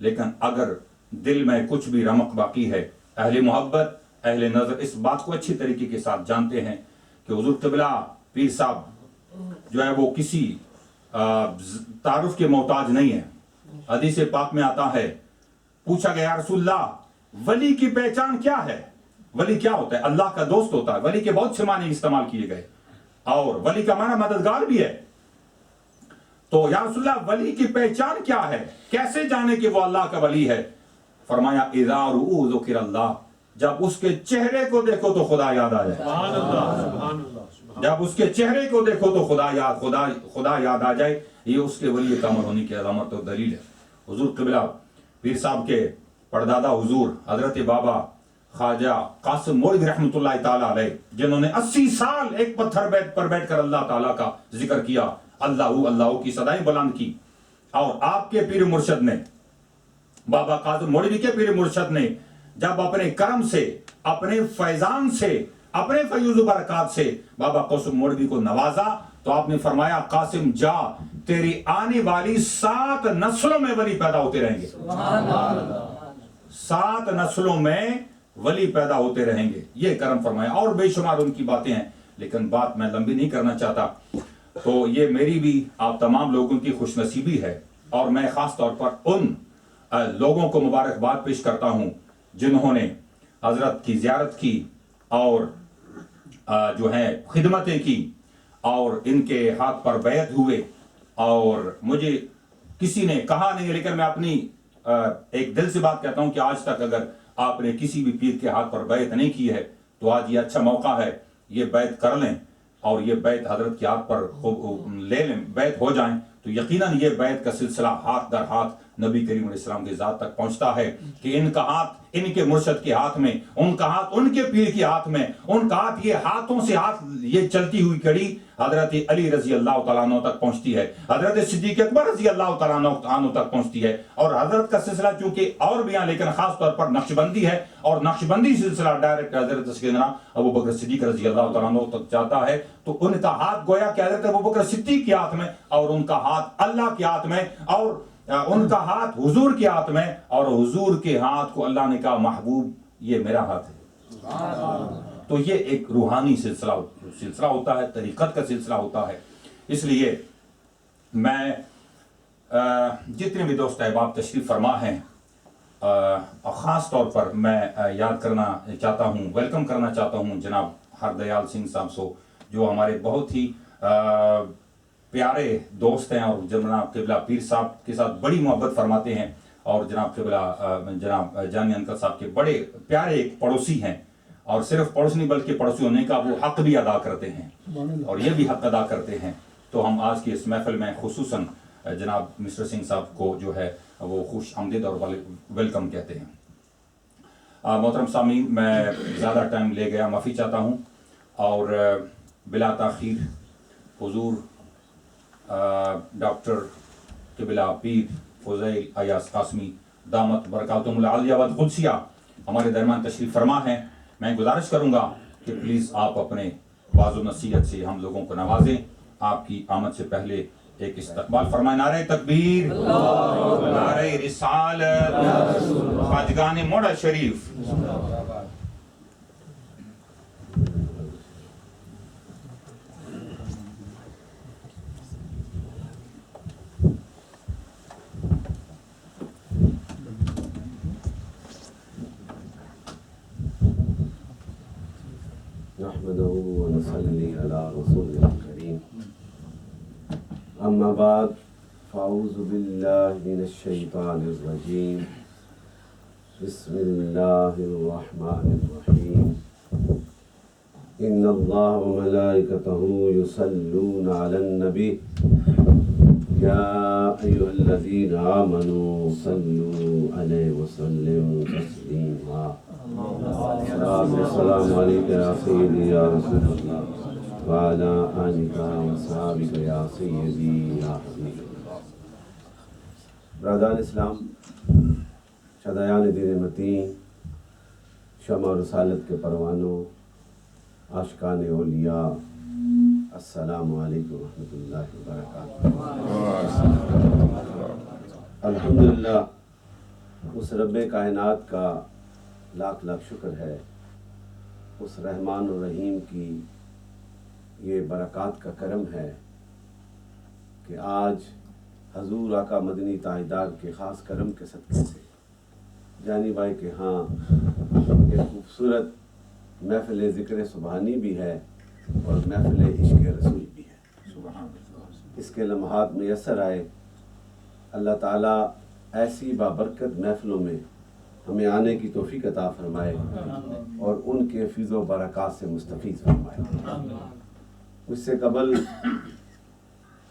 لیکن اگر دل میں کچھ بھی رمق باقی ہے، اہل محبت اہل نظر اس بات کو اچھی طریقے کے ساتھ جانتے ہیں کہ حضور قبلہ پیر صاحب جو ہے وہ کسی تعارف کے محتاج نہیں ہے۔ حدیث پاک میں آتا ہے، پوچھا گیا یا رسول اللہ ولی کی پہچان کیا ہے؟ ولی کیا ہوتا ہے؟ اللہ کا دوست ہوتا ہے۔ ولی کے بہت سے معنی استعمال کیے گئے، اور ولی کا معنی مددگار بھی ہے۔ تو یا رسول اللہ ولی کی پہچان کیا ہے؟ کیسے جانے کہ وہ اللہ کا ولی ہے؟ فرمایا اذا رؤوا ذکر اللہ، جب اس کے چہرے کو دیکھو تو خدا یاد آ جائے۔ سبحان اللہ، سبحان اللہ۔ جب اس کے چہرے کو دیکھو تو خدا یاد آ جائے، یہ اس کے ولی کامل ہونے کی علامت اور دلیل ہے۔ حضور قبلہ پیر صاحب کے پردادا حضور حضرت بابا خواجہ قاسم مولوی رحمۃ اللہ تعالی علیہ، جنہوں نے 80 سال ایک پتھر پر بیٹھ کر اللہ تعالیٰ کا ذکر کیا، اللہ اللہ کی صدائیں بلند کی، اور آپ کے پیر مرشد نے، بابا قاسم مولوی کے پیر مرشد نے جب اپنے کرم سے، اپنے فیضان سے، اپنے فیوز و برکات سے بابا قاسم مولوی کو نوازا، تو آپ نے فرمایا قاسم جا، تیری آنے والی 7 نسلوں میں ولی پیدا ہوتے رہیں گے۔ 7 نسلوں میں ولی پیدا ہوتے رہیں گے، یہ کرم فرمایا، اور بے شمار ان کی باتیں ہیں، لیکن بات میں لمبی نہیں کرنا چاہتا۔ تو یہ میری بھی آپ تمام لوگوں کی خوش نصیبی ہے، اور میں خاص طور پر ان لوگوں کو مبارکباد پیش کرتا ہوں جنہوں نے حضرت کی زیارت کی اور جو ہے خدمتیں کی، اور ان کے ہاتھ پر بیعت ہوئے، اور مجھے کسی نے کہا نہیں، لیکن میں اپنی ایک دل سے بات کہتا ہوں کہ آج تک اگر آپ نے کسی بھی پیر کے ہاتھ پر بیعت نہیں کی ہے تو آج یہ اچھا موقع ہے، یہ بیعت کر لیں، اور یہ بیعت حضرت کے ہاتھ پر لے لیں، بیعت ہو جائیں، تو یقیناً یہ بیعت کا سلسلہ ہاتھ در ہاتھ نبی کریم علیہ السلام کی ذات تک پہنچتا ہے، کہ ان کا ہاتھ ان کے مرشد کے ہاتھ میں، ان کا ہاتھ ان کے پیر کے ہاتھ میں، ان کا ہاتھ، یہ ہاتھوں سے ہاتھ، یہ چلتی ہوئی کڑی حضرت علی رضی اللہ تعالیٰ عنہ تک پہنچتی ہے، حضرت صدیق اکبر رضی اللہ تعالیٰ عنہ تک پہنچتی ہے، اور حضرت کا سلسلہ چونکہ اور بھی ہیں لیکن خاص طور پر نقشبندی ہے، اور نقشبندی سلسلہ ڈائریکٹ حضرت سیدنا ابو بکر صدیق رضی اللہ تعالیٰ عنہ تک جاتا ہے، تو ان کا ہاتھ گویا کہ حضرت ابو بکر صدیق کے ہاتھ میں، اور ان کا ہاتھ اللہ کے ہاتھ میں، اور ان کا ہاتھ حضور کے ہاتھ میں، اور حضور کے ہاتھ کو اللہ نے کہا محبوب یہ میرا ہاتھ ہے۔ تو یہ ایک روحانی سلسلہ ہوتا ہے، طریقت کا سلسلہ ہوتا ہے۔ اس لیے میں جتنے بھی دوست احباب تشریف فرما ہیں، خاص طور پر میں یاد کرنا چاہتا ہوں، ویلکم کرنا چاہتا ہوں جناب ہردیال سنگھ صاحب سو، جو ہمارے بہت ہی پیارے دوست ہیں، اور جناب قبلہ پیر صاحب کے ساتھ بڑی محبت فرماتے ہیں، اور جناب قبلہ جناب جانی انکل صاحب کے بڑے پیارے ایک پڑوسی ہیں، اور صرف پڑوسی نہیں بلکہ پڑوسی ہونے کا وہ حق بھی ادا کرتے ہیں، اور یہ بھی حق ادا کرتے ہیں۔ تو ہم آج کی اس محفل میں خصوصاً جناب مسٹر سنگھ صاحب کو جو ہے وہ خوش آمدید اور ویلکم کہتے ہیں۔ محترم سامعین، میں زیادہ ٹائم لے گیا، معافی چاہتا ہوں، اور بلا تاخیر حضور ڈاکٹر قبلہ پیر فضیل ایاز قاسمی دامت برکاتہم العالیہ والقدسیہ ہمارے درمیان تشریف فرما ہیں۔ میں گزارش کروں گا کہ پلیز آپ اپنے واضح و نصیحت سے ہم لوگوں کو نوازیں۔ آپ کی آمد سے پہلے ایک استقبال فرمائیں، نعرہ تکبیر، نعرہ رسالت، خواجگان موڑا شریف۔ نحمده ونصلي على رسوله الكريم، أما بعد، فأعوذ بالله من الشيطان الرجيم، بسم الله الرحمن الرحيم، إن الله وملائكته يصلون على النبي يا أيها الذين آمنوا صلوا عليه وسلموا تسليما۔ السلام علیکم یا سیدی یا رسول اللہ وعلی آلک وصحابک یا سیدی یا حبیب اللہ۔ برادران اسلام، شدایان دین متین، شمع رسالت کے پروانوں، عاشقان اولیاء، السلام علیکم ورحمۃ اللہ وبرکاتہ۔ الحمدللہ اس رب کائنات کا لاکھ لاکھ شکر ہے، اس رحمان الرحیم کی یہ برکات کا کرم ہے کہ آج حضور آقا مدنی تاجدار کے خاص کرم کے صدقے سے جانی بھائی کے ہاں ایک خوبصورت محفل ذکر سبحانی بھی ہے اور محفل عشق رسول بھی ہے۔ سبحان اللہ۔ اس کے لمحات میسر آئے، اللہ تعالیٰ ایسی بابرکت محفلوں میں ہمیں آنے کی توفیق عطا فرمائے اور ان کے فیض و برکات سے مستفیض فرمائے۔ اس سے قبل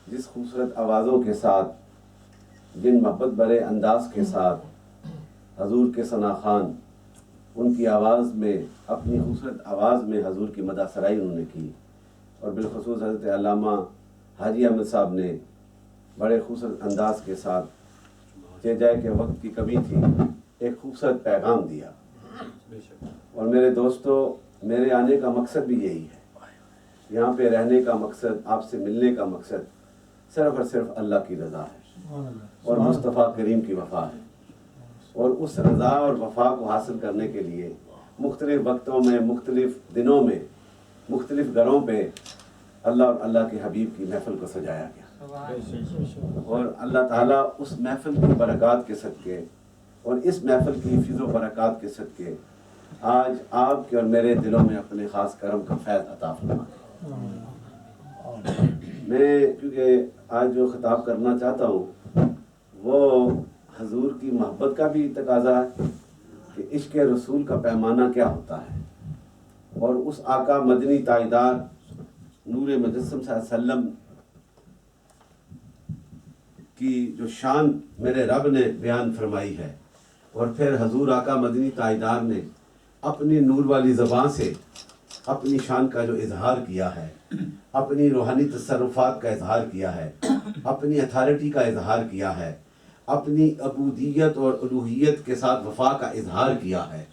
جس خوبصورت آوازوں کے ساتھ، جن محبت برے انداز کے ساتھ حضور کے ثنا خوان ان کی آواز میں، اپنی خوبصورت آواز میں حضور کی مدح سرائی انہوں نے کی، اور بالخصوص حضرت علامہ حاجی احمد صاحب نے بڑے خوبصورت انداز کے ساتھ چہ جائے کہ وقت کی کمی تھی ایک خوبصورت پیغام دیا۔ اور میرے دوستو، میرے آنے کا مقصد بھی یہی ہے، یہاں پہ رہنے کا مقصد، آپ سے ملنے کا مقصد صرف اور صرف اللہ کی رضا ہے اور مصطفیٰ کریم کی وفا ہے، اور اس رضا اور وفا کو حاصل کرنے کے لیے مختلف وقتوں میں، مختلف دنوں میں، مختلف گھروں پہ اللہ اور اللہ کے حبیب کی محفل کو سجایا گیا، اور اللہ تعالیٰ اس محفل کی برکات کے صدقے اور اس محفل کی فیض و برکات کے صدقے آج آپ کے اور میرے دلوں میں اپنے خاص کرم کا فیض عطا فرمائے۔ میں کیونکہ آج جو خطاب کرنا چاہتا ہوں وہ حضور کی محبت کا بھی تقاضا ہے کہ عشق رسول کا پیمانہ کیا ہوتا ہے، اور اس آقا مدنی تاجدار نور مجسم صلی اللہ علیہ وسلم کی جو شان میرے رب نے بیان فرمائی ہے، اور پھر حضور آقا مدنی تاجدار نے اپنی نور والی زبان سے اپنی شان کا جو اظہار کیا ہے، اپنی روحانی تصرفات کا اظہار کیا ہے، اپنی اتھارٹی کا اظہار کیا ہے، اپنی عبودیت اور الوہیت کے ساتھ وفا کا اظہار کیا ہے،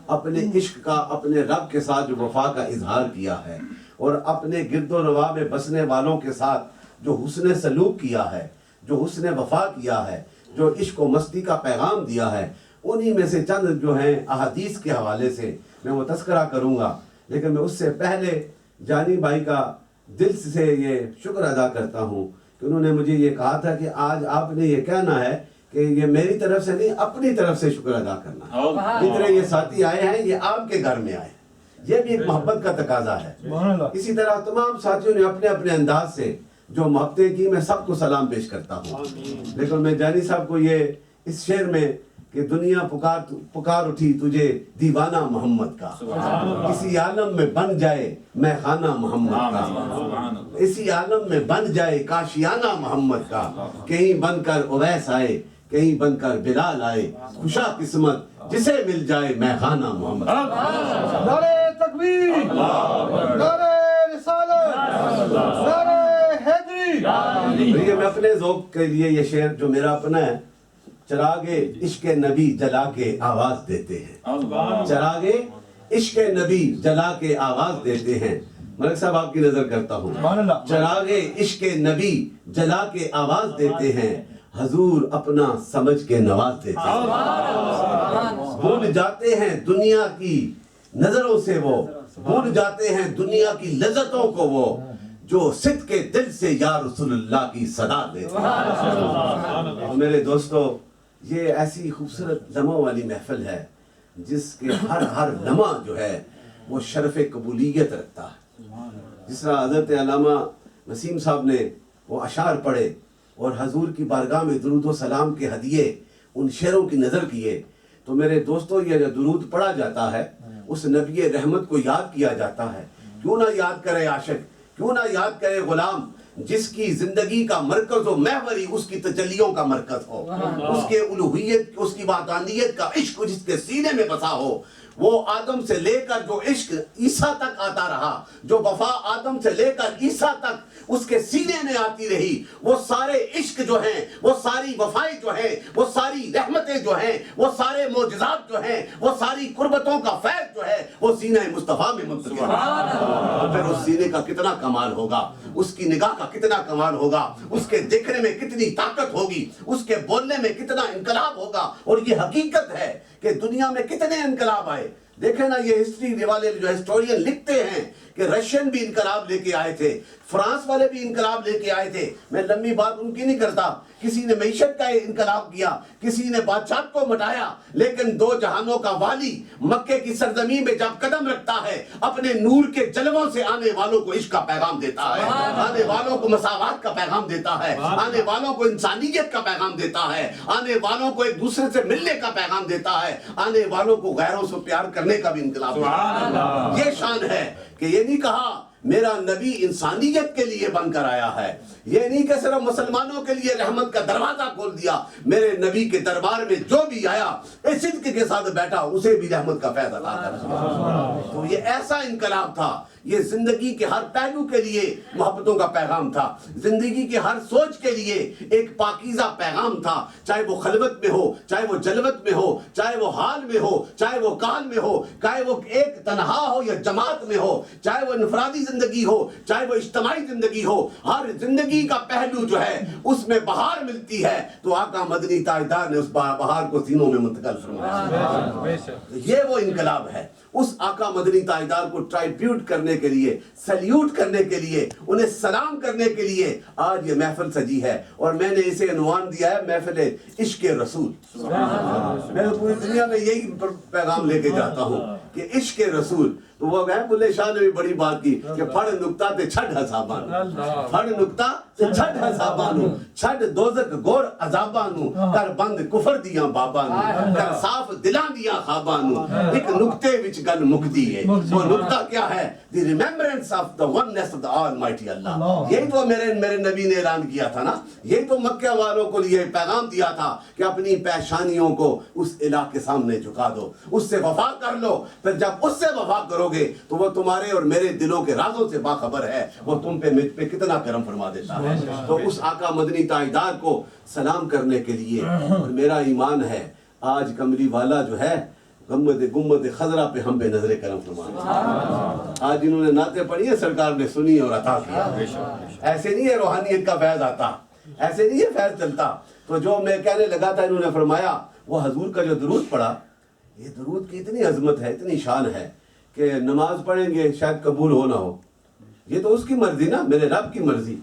اپنے عشق کا اپنے رب کے ساتھ جو وفا کا اظہار کیا ہے، اور اپنے گرد و نواح میں بسنے والوں کے ساتھ جو حسن سلوک کیا ہے، جو حسن وفا کیا ہے، جو عشق و مستی کا پیغام دیا ہے، انہی میں سے چند جو ہیں احادیث کے حوالے سے میں وہ تذکرہ کروں گا۔ لیکن میں اس سے پہلے جانی بھائی کا دل سے یہ شکر ادا کرتا ہوں کہ انہوں نے مجھے یہ کہا تھا کہ آج آپ نے یہ کہنا ہے کہ یہ میری طرف سے نہیں، اپنی طرف سے شکر ادا کرنا ہے۔ جتنے یہ ساتھی آئے ہیں یہ آپ کے گھر میں آئے ہیں، یہ بھی ایک محبت کا تقاضا ہے۔ اسی طرح تمام ساتھیوں نے اپنے اپنے انداز سے جو محبتیں کی، میں سب کو سلام پیش کرتا ہوں۔ لیکن میں جانی صاحب کو یہ اس شعر میں کہ دنیا پکار اٹھی تجھے دیوانہ محمد کا، اسی عالم میں بن جائے میں خانہ محمد کا، اسی عالم میں بن جائے کاشیانہ محمد کا، کہیں بن کر اویس آئے، کہیں بن کر بلال آئے، خوشا قسمت جسے مل جائے میں خانہ محمد۔ نعرہ تکبیر، نعرہ رسالت، نعرہ حیدری۔ یہ میں اپنے ذوق کے لیے یہ شعر جو میرا اپنا ہے، چراغ عشق نبی جلا کے آواز دیتے ہیں، چراغ عشق نبی جلا کے آواز دیتے ہیں۔ ملک صاحب آپ کی نظر کرتا ہوں، چراغ عشق نبی جلا کے آواز دیتے ہیں، حضور اپنا سمجھ کے نواز دیتے ہیں۔ بھول جاتے ہیں دنیا کی نظروں سے وہ، بھول جاتے ہیں دنیا کی لذتوں کو وہ، جو صدق کے دل سے یا رسول اللہ کی صدا دیتے ہیں۔ میرے دوستو، یہ ایسی خوبصورت لمحوں والی محفل ہے جس کے ہر لمحہ جو ہے وہ شرف قبولیت رکھتا ہے۔ جس طرح حضرت علامہ وسیم صاحب نے وہ اشعار پڑھے اور حضور کی بارگاہ میں درود و سلام کے ہدیے ان شعروں کی نظر کیے، تو میرے دوستو یہ جو درود پڑھا جاتا ہے اس نبی رحمت کو یاد کیا جاتا ہے۔ کیوں نہ یاد کرے عاشق، کیوں نہ یاد کرے غلام، جس کی زندگی کا مرکز و محوری اس کی تجلیوں کا مرکز ہو، اس کے الوہیت، اس کی وحدانیت کا عشق جس کے سینے میں بسا ہو، وہ آدم سے لے کر جو عشق عیسیٰ تک آتا رہا, جو وفا آدم سے لے کر عیسیٰ تک اس کے سینے میں آتی رہی, وہ سارے عشق جو ہیں, وہ ساری وفائیں جو ہیں, وہ ساری رحمتیں جو ہیں, وہ سارے معجزات جو ہیں, وہ ساری قربتوں کا فیض جو ہے وہ سینہ مصطفیٰ میں منتقل ہے. پھر اس سینے کا کتنا کمال ہوگا, اس کی نگاہ کا کتنا کمال ہوگا, اس کے دیکھنے میں کتنی طاقت ہوگی, اس کے بولنے میں کتنا انقلاب ہوگا. اور یہ حقیقت ہے کہ دنیا میں کتنے انقلاب آئے. دیکھیں نا, یہ ہسٹری والے جو ہسٹورین لکھتے ہیں کہ رشین بھی انقلاب لے کے آئے تھے, فرانس والے بھی انقلاب لے کے آئے تھے. میں لمبی بات ان کی نہیں کرتا. کسی نے معیشت کا انقلاب کیا, کسی نے بادشاہ کو مٹایا, لیکن دو جہانوں کا والی مکے کی سرزمین میں جب قدم رکھتا ہے, اپنے نور کے جلووں سے آنے والوں کو عشق کا پیغام دیتا ہے, آنے والوں کو مساوات کا پیغام دیتا ہے, آنے والوں کو انسانیت کا پیغام دیتا ہے, آنے والوں کو ایک دوسرے سے ملنے کا پیغام دیتا ہے, آنے والوں کو غیروں سے پیار کرنے کا بھی انقلاب دیتا ہے. یہ شان ہے کہ یہ نہیں کہا میرا نبی انسانیت کے لیے بن کر آیا ہے, یہ نہیں کہ صرف مسلمانوں کے لیے رحمت کا دروازہ کھول دیا. میرے نبی کے دربار میں جو بھی آیا صدق کے ساتھ بیٹھا, اسے بھی رحمت کا فیض عطا کر دیا. تو یہ ایسا انقلاب تھا, یہ زندگی کے ہر پہلو کے لیے محبتوں کا پیغام تھا, زندگی کے ہر سوچ کے لیے ایک پاکیزہ پیغام تھا. چاہے وہ خلوت میں ہو, چاہے وہ جلوت میں ہو, چاہے وہ حال میں ہو, چاہے وہ کال میں ہو, چاہے وہ ایک تنہا ہو یا جماعت میں ہو, چاہے وہ انفرادی زندگی ہو, چاہے وہ اجتماعی زندگی ہو, ہر زندگی کا پہلو جو ہے اس میں بہار ملتی ہے. تو آقا مدنی تاجدار نے اس بہار کو سینوں میں منتقل فرمایا. یہ وہ انقلاب ہے. اس آقا مدنی تاجدار کو ٹرائبیوٹ کرنے کے لیے, سلیوٹ کرنے کے لیے, انہیں سلام کرنے کے لیے آج یہ محفل سجی ہے. اور میں نے اسے عنوان دیا ہے محفل عشق رسول. میں پوری دنیا میں یہی پیغام لے کے جاتا ہوں کہ عشق رسول. تو وہ بلے شاہ نے بھی بڑی بات کی کہ پھڑ نکتہ تے چھڑ حسابانو, پھڑ نکتہ تے چھڑ حسابانو, چھڑ دوزک گور عذابانو, کر بند کفر دیاں بابانو, کر صاف دلاں دیاں خوابانو, ایک نکتے وچ گل مکدی ہے. وہ نکتہ کیا ہے؟ The remembrance of the oneness of the almighty Allah. یہی تو میرے نبی نے اعلان کیا تھا نا, یہی تو مکہ والوں کو یہ پیغام دیا تھا کہ اپنی پیشانیوں کو اس الہ کے سامنے جھکا دو, اس سے وفا کر لو. پھر جب اس سے وفا کرو گے تو وہ تمہارے اور میرے دلوں کے رازوں سے باخبر ہے, وہ تم پہ مجھ پہ کتنا کرم فرما دیتا ہے. تو اس آقا مدنی تاجدار کو سلام کرنے کے لیے, اور میرا ایمان ہے آج کملی والا جو ہے گمبد خضرا پہ ہم پہ نظر کرم فرمانا. آج انہوں نے نعتیں پڑھی ہیں, سرکار نے سنی اور عطا کیا. ایسے نہیں ہے روحانیت کا فیض آتا, ایسے نہیں ہے فیض چلتا. تو جو میں کہنے لگا تھا, انہوں نے فرمایا وہ حضور کا جو درود پڑھا, یہ درود کی اتنی عظمت ہے, اتنی شان ہے کہ نماز پڑھیں گے شاید قبول ہو نہ ہو. یہ تو اس کی مرضی نا, میرے رب کی مرضی.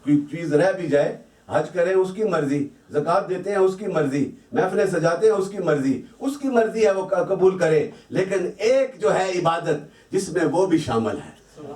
کوئی چیز رہ بھی جائے, حج کریں اس کی مرضی, زکوٰۃ دیتے ہیں اس کی مرضی, محفلیں سجاتے ہیں اس کی مرضی, اس کی مرضی ہے وہ قبول کرے. لیکن ایک جو ہے عبادت جس میں وہ بھی شامل ہے,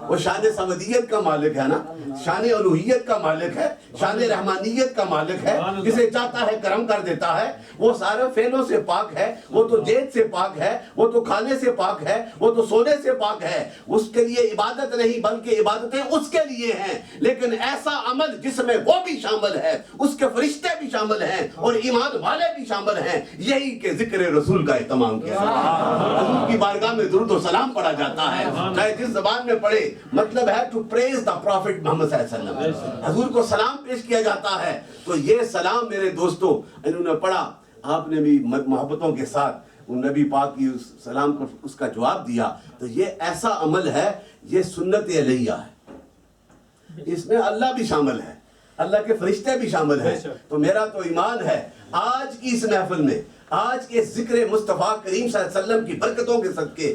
وہ شان سمدیت کا مالک ہے نا, شان الوہیت کا مالک ہے, شان رحمانیت کا مالک ہے. جسے چاہتا ہے کرم کر دیتا ہے. وہ سارے فعلوں سے پاک ہے, وہ تو جیت سے پاک ہے, وہ تو کھانے سے پاک ہے, وہ تو سونے سے پاک ہے. اس کے لیے عبادت نہیں بلکہ عبادتیں اس کے لیے ہیں. لیکن ایسا عمل جس میں وہ بھی شامل ہے, اس کے فرشتے بھی شامل ہیں اور ایمان والے بھی شامل ہیں, یہی کہ ذکر رسول کا اہتمام کیا جاتا ہے. حضور کی بارگاہ میں درود و سلام پڑھا جاتا ہے, چاہے جس زبان میں پڑھے. مطلب ہے ٹو پریز دا پروفٹ محمد صلی اللہ علیہ وسلم. حضور کو سلام پیش کیا جاتا ہے. تو یہ سلام میرے دوستوں انہوں نے پڑھا, آپ نے بھی محبتوں کے ساتھ ان نبی پاک کی اس سلام کو اس کا جواب دیا. تو یہ ایسا عمل ہے, یہ سنت علیہ ہے, اس میں اللہ بھی شامل ہے, اللہ کے فرشتے بھی شامل ہیں. تو میرا تو ایمان ہے آج کی اس محفل میں, آج کے ذکر مصطفیٰ کریم صلی اللہ علیہ وسلم کی برکتوں کے صدقے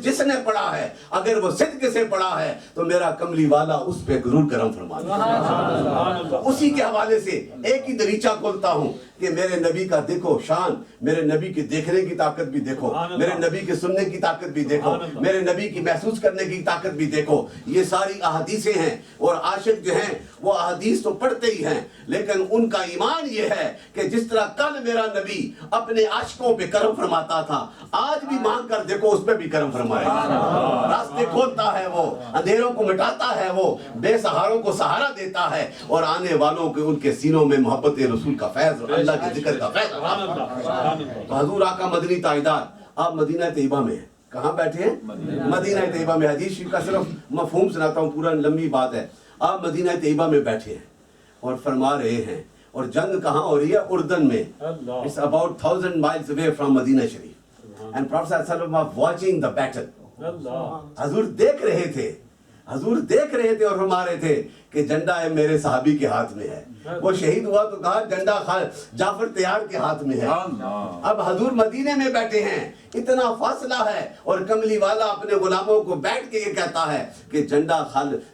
جس نے پڑھا ہے, اگر وہ صدق سے پڑھا ہے تو میرا کملی والا اس پہ ضرور کرم فرماتا. تو اسی کے حوالے سے ایک ہی دریچہ کھولتا ہوں کہ میرے نبی کا دیکھو شان, میرے نبی کی دیکھنے کی طاقت بھی دیکھو, میرے نبی کے سننے کی طاقت بھی دیکھو, میرے نبی کی محسوس کرنے کی طاقت بھی دیکھو. یہ ساری احادیثیں ہیں, اور عاشق جو ہیں وہ احادیث تو پڑھتے ہی ہیں, لیکن ان کا ایمان یہ ہے کہ جس طرح کل میرا نبی اپنے عاشقوں پہ کرم فرماتا تھا, آج بھی مانگ کر دیکھو اس پہ بھی کرم فرمائے. راستے کھولتا ہے وہ, اندھیروں کو مٹاتا ہے وہ, بے سہاروں کو سہارا دیتا ہے, اور آنے والوں کے ان کے سینوں میں محبت رسول کا فیض اور اللہ کے ذکر کا فیض. تو حضور آقا مدنی تاجدار آپ مدینہ طیبہ میں ہیں. کہاں بیٹھے ہیں؟ مدینہ طیبہ میں. حدیث شریف کا صرف مفہوم سناتا ہوں, پورا لمبی بات ہے. آپ مدینہ طیبہ میں بیٹھے ہیں اور فرما رہے ہیں, اور جنگ کہاں ہو رہی ہے؟ اردن میں. It's about 1000 miles away from Medina Sharif. And Prophet sallallahu alaihi wasallam was watching the battle. حضور دیکھ رہے تھے, حضور دیکھ رہے تھے اور فرما رہے تھے کہ جھنڈا ہے میرے صحابی کے ہاتھ میں ہے. وہ شہید ہوا تو کہا جھنڈا جعفر تیار کے ہاتھ میں ہے. اب حضور مدینے میں بیٹھے ہیں, اتنا فاصلہ ہے, اور کملی والا اپنے غلاموں کو بیٹھ کے یہ کہتا ہے کہ جھنڈا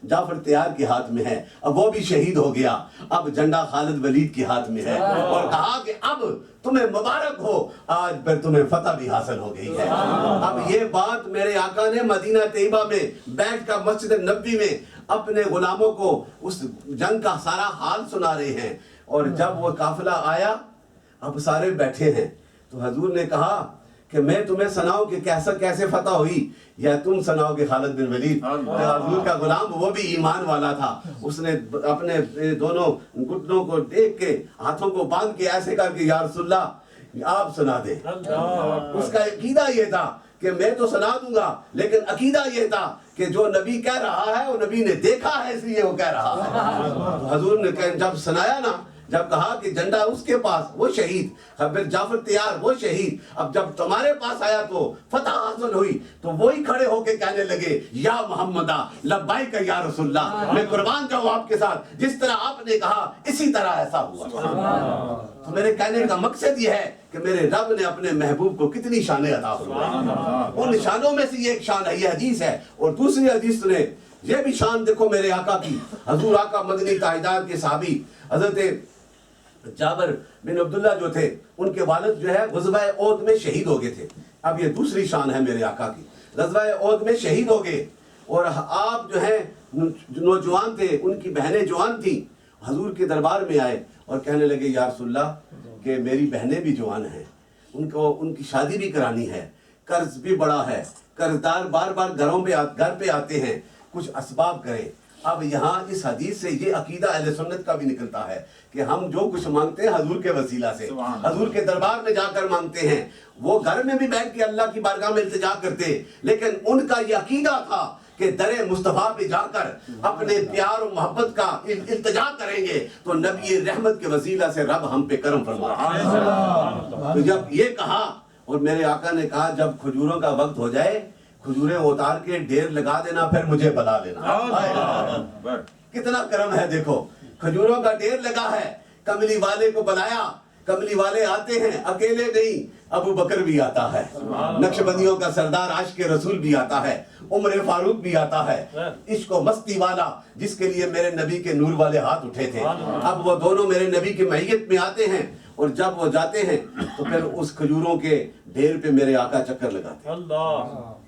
جعفر تیار کے ہاتھ میں ہے. اب وہ بھی شہید ہو گیا, اب جھنڈا خالد ولید کے ہاتھ میں ہے, اور کہا کہ اب تمہیں مبارک ہو, آج پھر تمہیں فتح بھی حاصل ہو گئی ہے. اب یہ بات میرے آقا نے مدینہ طیبہ میں بیٹھ کر مسجد نبوی میں اپنے غلاموں کو اس جنگ کا سارا حال سنا رہے ہیں. اور جب وہ قافلہ آیا, اب سارے بیٹھے ہیں, تو حضور نے کہا کہ میں تمہیں سناؤں کہ کیسے فتح ہوئی, یا تم سناؤ کہ خالد بن ولید. حضور کا غلام وہ بھی ایمان والا تھا, اس نے اپنے دونوں گھٹنوں کو دیکھ کے ہاتھوں کو باندھ کے ایسے کر کے یا رسول اللہ آپ سنا دیں. اس کا عقیدہ یہ تھا کہ میں تو سنا دوں گا, لیکن عقیدہ یہ تھا کہ جو نبی کہہ رہا ہے وہ نبی نے دیکھا ہے اس لیے وہ کہہ رہا ہے. تو حضور نے جب سنایا نا, جب کہا کہ جھنڈا اس کے پاس وہ شہید, پھر جعفر تیار وہ شہید, اب جب تمہارے پاس آیا تو فتح حاصل ہوئی, تو وہی کھڑے ہو کے کہنے لگے یا محمدہ لبیک یا رسول اللہ, میں قربان جاؤں آپ کے ساتھ, جس طرح آپ نے کہا اسی طرح ایسا ہوا. تو میرے کہنے کا مقصد یہ ہے کہ میرے رب نے اپنے محبوب کو کتنی شانیں عطا فرمائی. ان شانوں میں سے یہ ایک شان ہے, یہ حدیث ہے. اور دوسری حدیث سنے, یہ بھی شان دیکھو میرے آقا کی. حضور آقا مدنی تاجدار کے صحابی حضرت جابر بن عبداللہ جو تھے, ان کے والد جو ہے غزوہ احد میں شہید ہو گئے تھے. اب یہ دوسری شان ہے میرے آقا کی, غزوہ احد میں شہید ہو گئے, اور آپ جو ہیں نوجوان تھے, ان کی بہنیں جوان تھیں, حضور کے دربار میں آئے اور کہنے لگے یا رسول اللہ کہ میری بہنیں بھی جوان ہیں, ان کی شادی بھی کرانی ہے, قرض بھی بڑا ہے, قرضدار بار بار گھر پہ آتے ہیں, کچھ اسباب کریں. اب یہاں اس حدیث سے یہ عقیدہ اہل سنت کا بھی نکلتا ہے کہ ہم جو کچھ مانگتے ہیں حضور کے وسیلہ سے, حضور کے دربار میں جا کر مانگتے ہیں. وہ گھر میں بھی بیٹھ کے اللہ کی بارگاہ میں التجا کرتے, لیکن ان کا یہ عقیدہ تھا کہ در مصطفیٰ پہ جا کر اپنے پیار و محبت کا التجا کریں گے تو نبی رحمت کے وسیلہ سے رب ہم پہ کرم فرمائے. تو جب یہ کہا, اور میرے آقا نے کہا جب کھجوروں کا وقت ہو جائے کھجوریں اتار کے ڈھیر لگا دینا, پھر مجھے بلا لینا. کتنا کرم ہے دیکھو, کھجوروں کا ڈھیر لگا ہے, کملی والے کو بلایا, کملی والے آتے ہیں, اکیلے نہیں, ابو بکر بھی آتا ہے, نقشبندیوں کا سردار عاشق رسول بھی آتا ہے, عمر فاروق بھی آتا ہے, عشق و مستی والا جس کے لیے میرے نبی کے نور والے ہاتھ اٹھے تھے. اب وہ دونوں میرے نبی کی معیت میں آتے ہیں, اور جب وہ جاتے ہیں تو پھر اس کھجوروں کے ڈھیر پہ میرے آقا چکر لگاتے ہیں.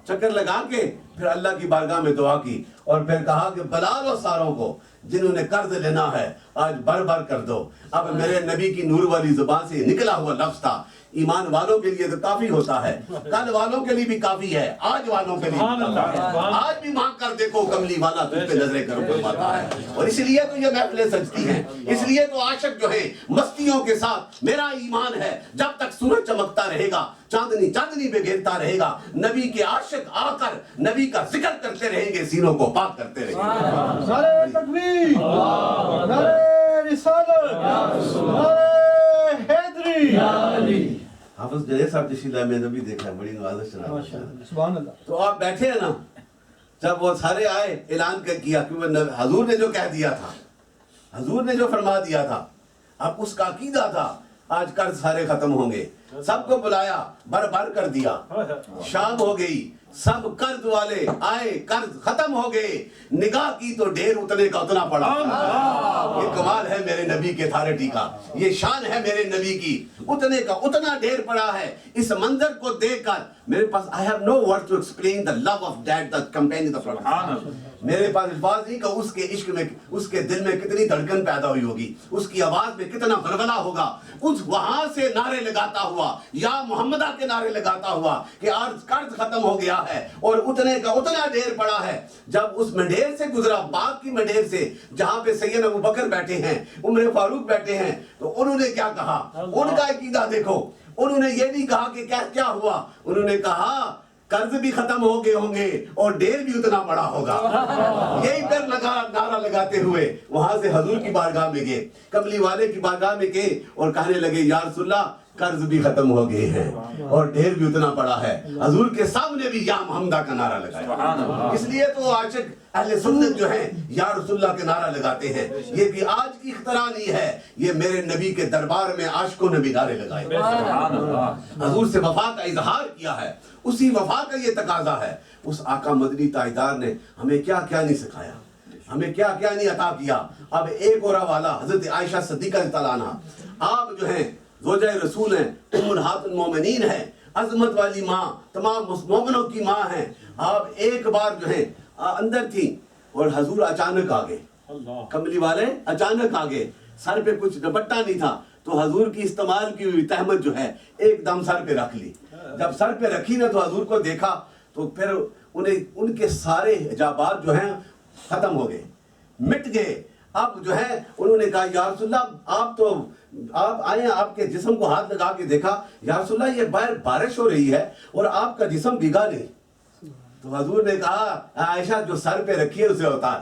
چکر لگا کے پھر اللہ کی بارگاہ میں دعا کی, اور پھر کہا کہ بلا لو ساروں کو جنہوں نے قرض لینا ہے, آج بر کر دو. اب میرے نبی کی نور والی زبان سے نکلا ہوا لفظ تھا, ایمان والوں کے لیے تو کافی ہوتا ہے, کل والوں کے لیے بھی کافی ہے, آج والوں کے لیے بھی کافی ہے. آج بھی مانگ کر دیکھو کملی والا تجھ پہ نظریں کرم فرماتا ہے. اور اس لیے تو یہ محفلیں سجتی ہیں, اس لیے تو عاشق جو ہیں مستیوں کے ساتھ میرا ایمان ہے جب تک سورج چمکتا رہے گا, چاندنی چاندنی پہ گرتا رہے گا, نبی کے عاشق آ کر نبی کا ذکر کرتے رہیں گے, سینوں کو پاک کرتے رہیں گے. نعرہ تکبیر, نعرہ رسالت, نعرہ حیدری. حافظ جلیل صاحب تشریف لائے, میں نے بھی دیکھا, بڑی نوازش چلا. سبحان اللہ. تو آپ بیٹھے ہیں نا, جب وہ سارے آئے اعلان کیا کہ حضور نے جو کہہ دیا تھا, حضور نے جو فرما دیا تھا, اب اس کا عقیدہ تھا آج قرض سارے ختم ہوں گے. سب کو بلایا, بر کر دیا, شام ہو گئی, سب قرض والے آئے, قرض ختم ہو گئے, نگاہ کی تو ڈھیر اتنے کا اتنا پڑا. یہ کمال ہے میرے نبی کے اتھارٹی کا, یہ شان ہے میرے نبی کی, اتنے کا اتنا ڈھیر پڑا ہے. اس منظر کو دیکھ کر میرے پاس I have no words to explain the love of that the companion of Prophet. میرے پاس الفاظ نہیں کہ اس کے عشق میں, اس کے دل میں کتنی دھڑکن پیدا ہوئی ہوگی, اس کی آواز میں کتنا غلغلہ ہوگا. اس وہاں سے نعرے لگاتا ہوا, یا محمدہ کے نعرے لگاتا ہوا کہ آج قرض ختم ہو گیا ہے اور اتنے کا اتنا ڈھیر پڑا ہے. جب اس منڈیر سے گزرا, باغ کی منڈیر سے, جہاں پہ سید ابو بکر بیٹھے ہیں, عمر فاروق بیٹھے ہیں, تو انہوں نے کیا کہا, ان کا عقیدہ دیکھو. انہوں نے یہ نہیں کہا کہ کیا ہوا، انہوں نے کہا قرض بھی ختم ہو گئے ہوں گے اور ڈیر بھی اتنا بڑا ہوگا۔ یہی پھر نعرہ لگاتے ہوئے وہاں سے حضور کی بارگاہ میں گئے، کملی والے کی بارگاہ میں گئے اور کہنے لگے یا رسول اللہ قرض بھی ختم ہو گئے ہیں اور ڈھیر بھی اتنا بڑا ہے۔ حضور کے سامنے بھی یا محمدہ کا نعرہ لگایا۔ اس لیے تو عاشق اہل سنت جو ہیں یا رسول اللہ کے نعرہ لگاتے ہیں، یہ بھی آج کی اختراع نہیں ہے، یہ میرے نبی کے دربار میں عاشقوں نے بھی نعرے لگائے، حضور سے وفا کا اظہار کیا ہے، اسی وفا کا یہ تقاضا ہے۔ اس آقا مدنی تاجدار نے ہمیں کیا کیا نہیں سکھایا، ہمیں کیا کیا نہیں عطا کیا۔ اب ایک اور حوالہ حضرت عائشہ صدیقہ رضی اللہ عنہا، آپ جو ہیں زوجہ رسول ہیں، ام الہات المومنین ہیں، عظمت والی ماں، تمام مومنوں کی ماں ہیں۔ آپ ایک بار جو ہیں اندر تھی اور حضور اچانک آگئے، کملی والے اچانک آگئے، سر پہ کچھ دوپٹہ نہیں تھا تو حضور کی استعمال کی ہوئی تہمت جو ہے ایک دم سر پہ رکھ لی۔ جب سر پہ رکھی نا تو حضور کو دیکھا تو پھر ان کے سارے حجابات جو ہیں ختم ہو گئے، مٹ گئے۔ اب جو ہے انہوں نے کہا یا رسول اللہ آپ آئے ہیں، آپ کے جسم کو ہاتھ لگا کے دیکھا، یا رسول اللہ یہ باہر بارش ہو رہی ہے اور آپ کا جسم بھیگا نہیں۔ تو حضور نے کہا عائشہ جو سر پہ رکھی ہے اسے اتار،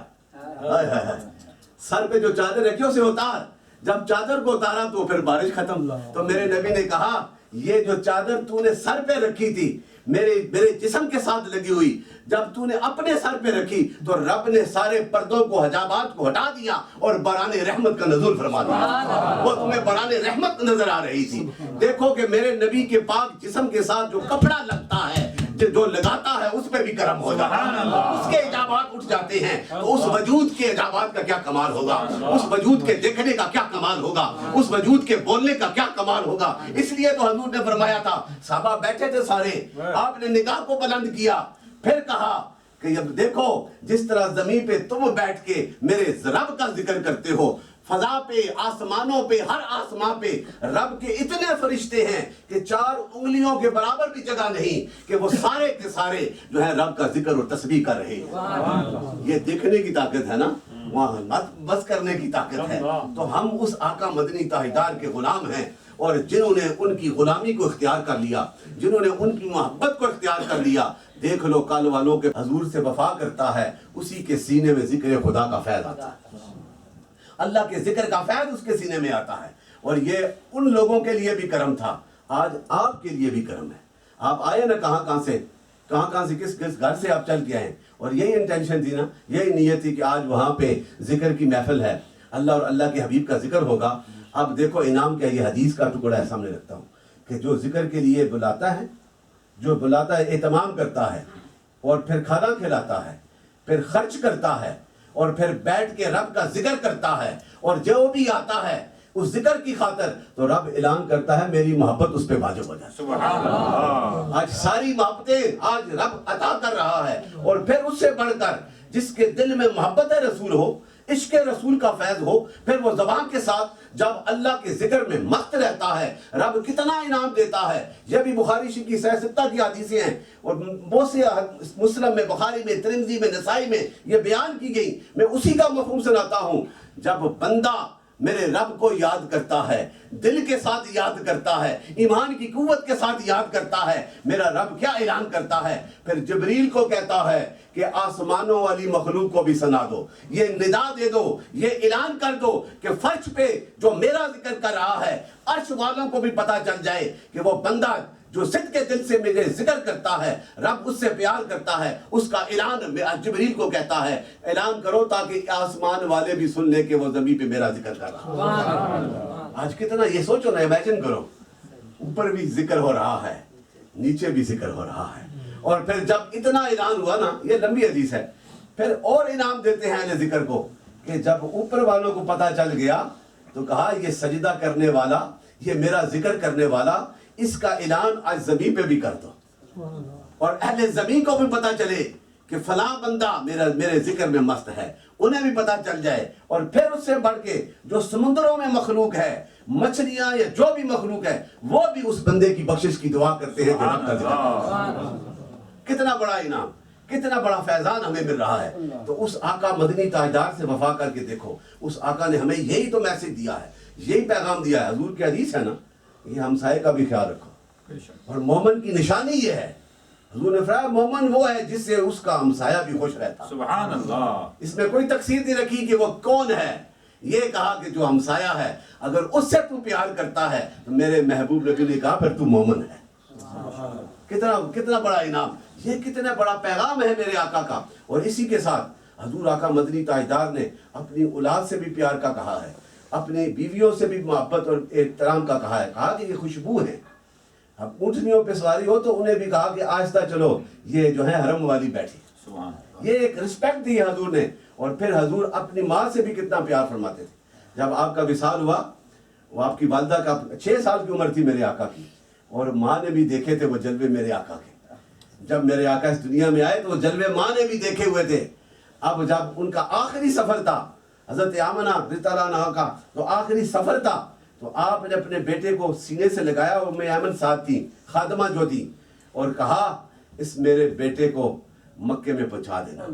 سر پہ جو چادر رکھی ہے اسے اتار۔ جب چادر کو اتارا تو پھر بارش ختم۔ تو میرے نبی نے کہا یہ جو چادر تو نے سر پہ رکھی تھی میرے جسم کے ساتھ لگی ہوئی، جب تو نے اپنے سر پہ رکھی تو رب نے سارے پردوں کو حجابات کو ہٹا دیا اور باران رحمت کا نزول فرما دیا۔ وہ تمہیں باران رحمت نظر آ رہی تھی۔ دیکھو کہ میرے نبی کے پاک جسم کے ساتھ جو کپڑا لگتا ہے، جو لگاتا ہے اس پہ بھی کرم ہو جاتا ہے، اس کے حجابات اٹھ جاتے ہیں۔ تو اس وجود کے حجابات کا کیا کمال ہوگا، اس وجود کے دیکھنے کا کیا کمال ہوگا، اس وجود کے بولنے کا کیا کمال ہوگا۔ اس لیے تو حضور نے فرمایا تھا، صحابہ بیٹھے تھے سارے، آپ نے نگاہ کو بلند کیا، پھر کہا کہ اب دیکھو جس طرح زمین پہ تم بیٹھ کے میرے رب کا ذکر کرتے ہو، فضا پہ، آسمانوں پہ، ہر آسمان پہ رب کے اتنے فرشتے ہیں کہ 4 انگلیوں کے برابر بھی جگہ نہیں کہ وہ سارے کے سارے جو ہے رب کا ذکر اور تسبیح کر رہے ہیں۔ یہ دیکھنے کی طاقت ہے نا، وہاں بس کرنے کی طاقت ہے۔ تو ہم اس آقا مدنی تاجدار کے غلام ہیں، اور جنہوں نے ان کی غلامی کو اختیار کر لیا، جنہوں نے ان کی محبت کو اختیار کر لیا، دیکھ لو کل والوں کے حضور سے وفا کرتا ہے، اسی کے سینے میں ذکر خدا کا فیض آتا ہے، اللہ کے ذکر کا فیض اس کے سینے میں آتا ہے۔ اور یہ ان لوگوں کے لیے بھی کرم تھا، آج آپ کے لیے بھی کرم ہے۔ آپ آئے نا کہاں سے کس گھر سے آپ چل کے آئے، اور یہی انٹینشن تھی نا، یہی نیت تھی کہ آج وہاں پہ ذکر کی محفل ہے، اللہ اور اللہ کے حبیب کا ذکر ہوگا۔ اب دیکھو انعام کیا، یہ حدیث کا ٹکڑا ہے سامنے رکھتا ہوں کہ جو ذکر کے لیے بلاتا ہے، جو بلاتا ہے، اہتمام کرتا ہے، اور پھر کھانا کھلاتا ہے، پھر خرچ کرتا ہے، اور پھر بیٹھ کے رب کا ذکر کرتا ہے، اور جو بھی آتا ہے اس ذکر کی خاطر، تو رب اعلان کرتا ہے میری محبت اس پہ واجب ہو جاتی ہے۔ سبحان اللہ۔ آج ساری محبتیں آج رب عطا کر رہا ہے، اور پھر اس سے بڑھ کر جس کے دل میں محبت رسول ہو، عشق رسول کا فیض ہو، پھر وہ زبان کے ساتھ جب اللہ کے ذکر میں مست رہتا ہے، رب کتنا انعام دیتا ہے۔ یہ بھی بخاری شریف کی صحیح 6 کی حدیثیں ہیں، اور بہت سی مسلم میں، بخاری میں، ترمذی میں، نسائی میں یہ بیان کی گئی۔ میں اسی کا مفہوم سناتا ہوں، جب بندہ میرے رب کو یاد کرتا ہے، دل کے ساتھ یاد کرتا ہے، ایمان کی قوت کے ساتھ یاد کرتا ہے، میرا رب کیا اعلان کرتا ہے، پھر جبریل کو کہتا ہے کہ آسمانوں والی مخلوق کو بھی سنا دو، یہ ندا دے دو، یہ اعلان کر دو کہ فرش پہ جو میرا ذکر کر رہا ہے، عرش والوں کو بھی پتا چل جائے کہ وہ بندہ جو صدق کے دل سے میرے ذکر کرتا ہے، رب اس سے پیار کرتا ہے، اس کا اعلان جبریل کو کہتا ہے اعلان کرو تاکہ آسمان والے بھی سن لیں کہ وہ زمین پہ میرا ذکر کر رہا ہے۔ آج کتنا یہ سوچو نا، امیجن کرو، اوپر بھی ذکر ہو رہا ہے، نیچے بھی ذکر ہو رہا ہے، اور پھر جب اتنا اعلان ہوا نا، یہ لمبی حدیث ہے، پھر اور انعام دیتے ہیں اہل ذکر کو کہ جب اوپر والوں کو پتا چل گیا تو کہا یہ سجدہ کرنے والا، یہ میرا ذکر کرنے والا، اس کا اعلان آج زمین پہ بھی کر دو، اور اہل زمین کو بھی پتا چلے کہ فلاں بندہ میرے ذکر میں مست ہے، انہیں بھی پتا چل جائے۔ اور پھر اس سے بڑھ کے جو سمندروں میں مخلوق ہے، مچھلیاں یا جو بھی مخلوق ہے، وہ بھی اس بندے کی بخشش کی دعا کرتے ہیں جو رب کا ذکر کرتے ہیں۔ کتنا بڑا انعام، کتنا بڑا فیضان ہمیں مل رہا ہے۔ تو اس آقا مدنی تاجدار سے وفا کر کے دیکھو، اس آقا نے ہمیں یہی تو میسج دیا ہے، یہی پیغام دیا ہے۔ حضور کی حدیث ہے نا یہ ہمسائے کا بھی خیال رکھو. بے شک. اور مومن کی نشانی یہ ہے, حضور نے فرمایا مومن وہ ہے جس سے اس کا ہمسایہ بھی خوش رہتا. سبحان اللہ. اس میں کوئی تقسیم نہیں رکھی کہ وہ کون ہے, یہ کہا کہ جو ہمسایہ ہے اگر اس سے تو پیار کرتا ہے تو میرے محبوب نبی نے کہا پھر تو مومن ہے. کتنا بڑا انعام, یہ کتنا بڑا پیغام ہے میرے آقا کا. اور اسی کے ساتھ حضور آقا مدنی تاجدار نے اپنی اولاد سے بھی پیار کا کہا ہے, اپنی بیویوں سے بھی محبت اور احترام کا کہا ہے. کہا کہ یہ خوشبو ہے. اب اونٹنیوں پہ سواری ہو تو انہیں بھی کہا کہ آہستہ چلو, یہ جو ہے حرم والی بیٹھی. سبحان اللہ. یہ ایک رسپیکٹ دی حضور نے. اور پھر حضور اپنی ماں سے بھی کتنا پیار فرماتے تھے. جب آپ کا وصال ہوا, وہ آپ کی والدہ کا 6 سال کی عمر تھی میرے آقا کی, اور ماں نے بھی دیکھے تھے وہ جلوے میرے آقا کے. جب میرے آقا اس دنیا میں آئے تو وہ جلوے ماں نے بھی دیکھے ہوئے تھے. اب جب ان کا آخری سفر تھا حضرت آمنہ رضی اللہ عنہا کا, تو آخری سفر تھا تو آپ نے اپنے بیٹے کو سینے سے لگایا, اور میں ایمن ساتھ تھی, خادمہ جو تھی, اور کہا اس میرے بیٹے کو مکے میں پہنچا دینا,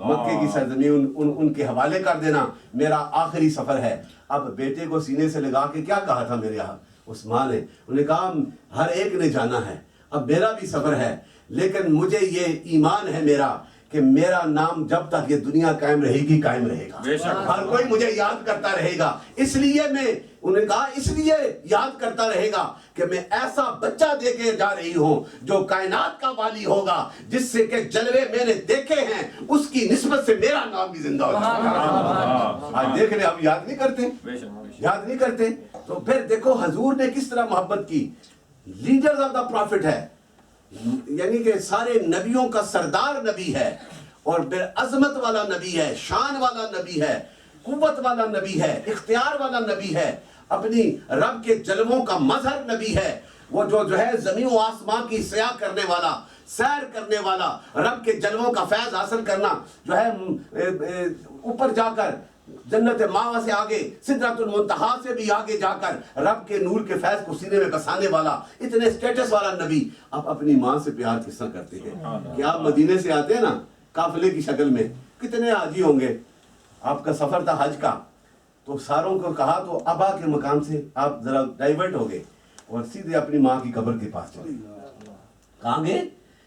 مکے کی سرزمین ان کے حوالے کر دینا, میرا آخری سفر ہے. اب بیٹے کو سینے سے لگا کے کیا کہا تھا میرے یہاں اس ماں نے, انہوں نے کہا ہر ایک نے جانا ہے, اب میرا بھی سفر ہے, لیکن مجھے یہ ایمان ہے میرا کہ میرا نام جب تک یہ دنیا قائم رہے گی قائم رہے گا. بے شک. ہر کوئی مجھے یاد کرتا رہے گا. اس لیے میں, انہوں نے کہا اس لیے یاد کرتا رہے گا کہ میں ایسا بچہ دے کے جا رہی ہوں جو کائنات کا والی ہوگا, جس سے کہ جلوے میں نے دیکھے ہیں اس کی نسبت سے میرا نام بھی زندہ ہو جائے گا. آج دیکھ لیں, اب یاد نہیں کرتے, بے شک. یاد نہیں کرتے. تو پھر دیکھو حضور نے کس طرح محبت کی. لیڈرز آف دا پروفٹ ہے, یعنی کہ سارے نبیوں کا سردار نبی ہے, اور پھر عظمت والا نبی ہے, شان والا نبی ہے, قوت والا نبی ہے, اختیار والا نبی ہے, اپنی رب کے جلووں کا مظہر نبی ہے. وہ جو ہے زمین و آسمان کی سیاح کرنے والا, سیر کرنے والا, رب کے جلووں کا فیض حاصل کرنا, جو ہے اوپر جا کر جنت ماوا سے آگے, سدرۃ المنتہا سے بھی آگے جا کر رب کے نور کے فیض کو سینے میں بسانے والا, اتنے سٹیٹس والا نبی. آپ اپنی ماں سے پیار کس طرح کرتے ہیں کہ آپ مدینے سے آتے ہیں نا قافلے کی شکل میں, کتنے حاجی ہوں گے. آپ کا سفر تھا حج کا, تو ساروں کو کہا تو ابا کے مقام سے آپ ذرا ڈائیورٹ ہو گئے اور سیدھے اپنی ماں کی قبر کے پاس چلے گئے. کہاں گے؟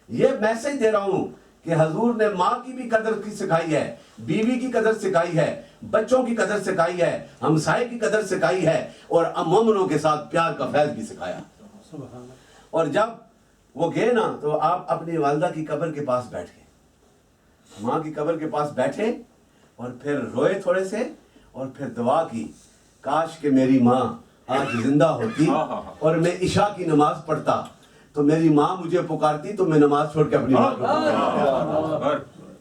یہ میسج دے رہا ہوں کہ حضور نے ماں کی بھی قدر کی سکھائی ہے, بیوی کی قدر سکھائی ہے, بچوں کی قدر سکھائی ہے, ہمسائے کی قدر سکھائی ہے, اور مومنوں کے ساتھ پیار کا فیض بھی سکھایا. اور جب وہ گئے نا تو آپ اپنی والدہ کی قبر کے پاس بیٹھ گئے, ماں کی قبر کے پاس بیٹھے, اور پھر روئے تھوڑے سے, اور پھر دعا کی, کاش کہ میری ماں آج زندہ ہوتی اور میں عشاء کی نماز پڑھتا, تو میری ماں مجھے پکارتی تو میں نماز چھوڑ کے اپنی ماں کو.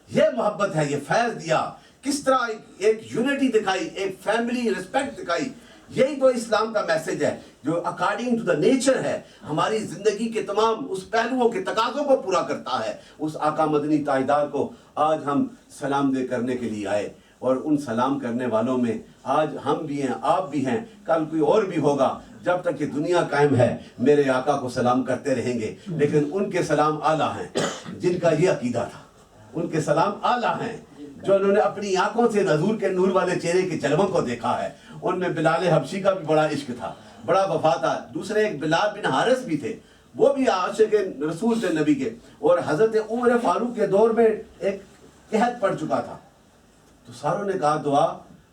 یہ محبت ہے, یہ فیض دیا, کس طرح ایک یونٹی دکھائی, ایک فیملی ریسپیکٹ دکھائی. یہی تو اسلام کا میسج ہے جو اکارڈنگ ٹو دا نیچر ہے, ہماری زندگی کے تمام اس پہلوؤں کے تقاضوں کو پورا کرتا ہے. اس آقا مدنی تاجدار کو آج ہم سلام دے کرنے کے لیے آئے, اور ان سلام کرنے والوں میں آج ہم بھی ہیں, آپ بھی ہیں, کل کوئی اور بھی ہوگا. جب تک یہ دنیا قائم ہے میرے آقا کو سلام کرتے رہیں گے, لیکن ان کے سلام اعلیٰ ہیں جن کا یہ عقیدہ تھا. ان کے سلام اعلیٰ ہیں جو انہوں نے اپنی آنکھوں سے حضور کے نور والے چہرے کے جلووں کو دیکھا ہے. ان میں بلال حبشی کا بھی بڑا عشق تھا, بڑا وفا تھا. دوسرے ایک بلال بن حارث بھی تھے, وہ بھی عاشق رسول تھے نبی کے, اور حضرت عمر فاروق کے دور میں ایک قحط پڑ چکا تھا. تو ساروں نے کہا دعا,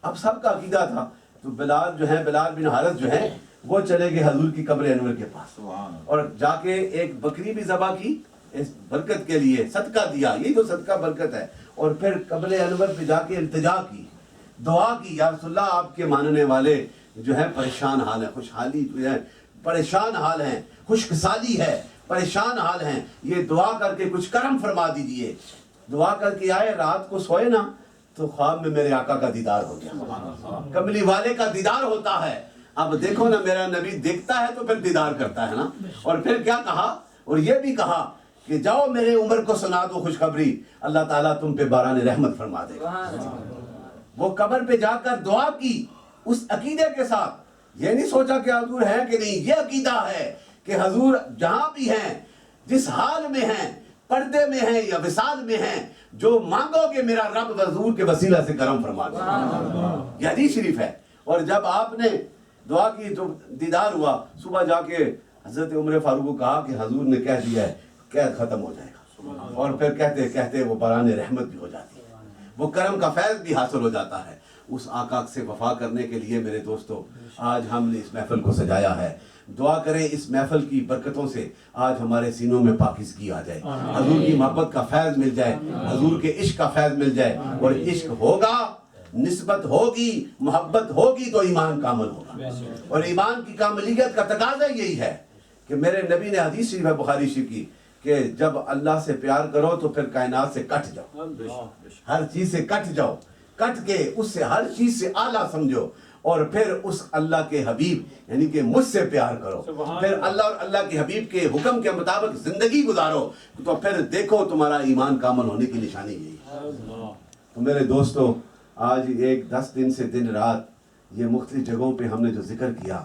اب سب کا عقیدہ تھا. تو بلال جو ہے, بلال بن حارث جو ہے, وہ چلے گئے حضور کی قبر انور کے پاس, اور جا کے ایک بکری بھی ذبح کی اس برکت کے لیے, صدقہ دیا. یہی تو صدقہ برکت ہے. اور پھر قبر انور پہ جا کے التجا کی, دعا کی, یا رسول اللہ آپ کے ماننے والے جو ہے پریشان حال ہے, خوشحالی جو ہے پریشان حال ہیں, خشک سالی ہے, پریشان حال ہیں, یہ دعا کر کے کچھ کرم فرما دیجئے. دعا کر کے آئے, رات کو سوئے نا تو خواب میں میرے آقا کا دیدار ہو گیا, کملی والے کا دیدار ہوتا ہے. اب دیکھو نا, میرا نبی دیکھتا ہے تو پھر دیدار کرتا ہے نا. اور پھر کیا کہا, اور یہ بھی کہا کہ جاؤ میرے عمر کو سنا دو خوشخبری, اللہ تعالیٰ تم پہ باران رحمت فرما دے گا. وہ قبر پہ جا کر دعا کی اس عقیدے کے ساتھ, یہ نہیں سوچا کہ حضور ہے کہ نہیں. یہ عقیدہ ہے کہ حضور جہاں بھی ہیں, جس حال میں ہیں, پردے میں ہیں یا وصال میں ہیں, جو مانگو گے میرا رب حضور کے وسیلہ سے کرم فرما دے. یہ حدیث شریف ہے. اور جب آپ نے دعا کی تو دیدار ہوا. صبح جا کے حضرت عمر فاروق کو کہا کہ حضور نے کہہ دیا ہے قید ختم ہو جائے گا, اور پھر کہتے کہتے وہ باران رحمت بھی ہو جاتی ہے, وہ کرم کا فیض بھی حاصل ہو جاتا ہے. اس آقا سے وفا کرنے کے لیے میرے دوستو آج ہم نے اس محفل کو سجایا ہے. دعا کریں اس محفل کی برکتوں سے آج ہمارے سینوں میں پاکیزگی آ جائے, حضور کی محبت کا فیض مل جائے, حضور کے عشق کا فیض مل جائے. اور عشق ہوگا, نسبت ہوگی, محبت ہوگی تو ایمان کامل ہوگا. اور ایمان کی کاملیت کا تقاضا یہی ہے کہ میرے نبی نے حدیث شریف ہے بخاری شریف کی کہ جب اللہ سے پیار کرو تو پھر کائنات سے کٹ جاؤ, ہر چیز سے کٹ جاؤ, کٹ کے اس سے ہر چیز سے اعلیٰ سمجھو, اور پھر اس اللہ کے حبیب یعنی کہ مجھ سے پیار کرو, پھر اللہ اور اللہ کے حبیب کے حکم کے مطابق زندگی گزارو, تو پھر دیکھو تمہارا ایمان کامل ہونے کی نشانی یہی ہے. تو میرے دوستو آج 10 دن سے دن رات یہ مختلف جگہوں پہ ہم نے جو ذکر کیا,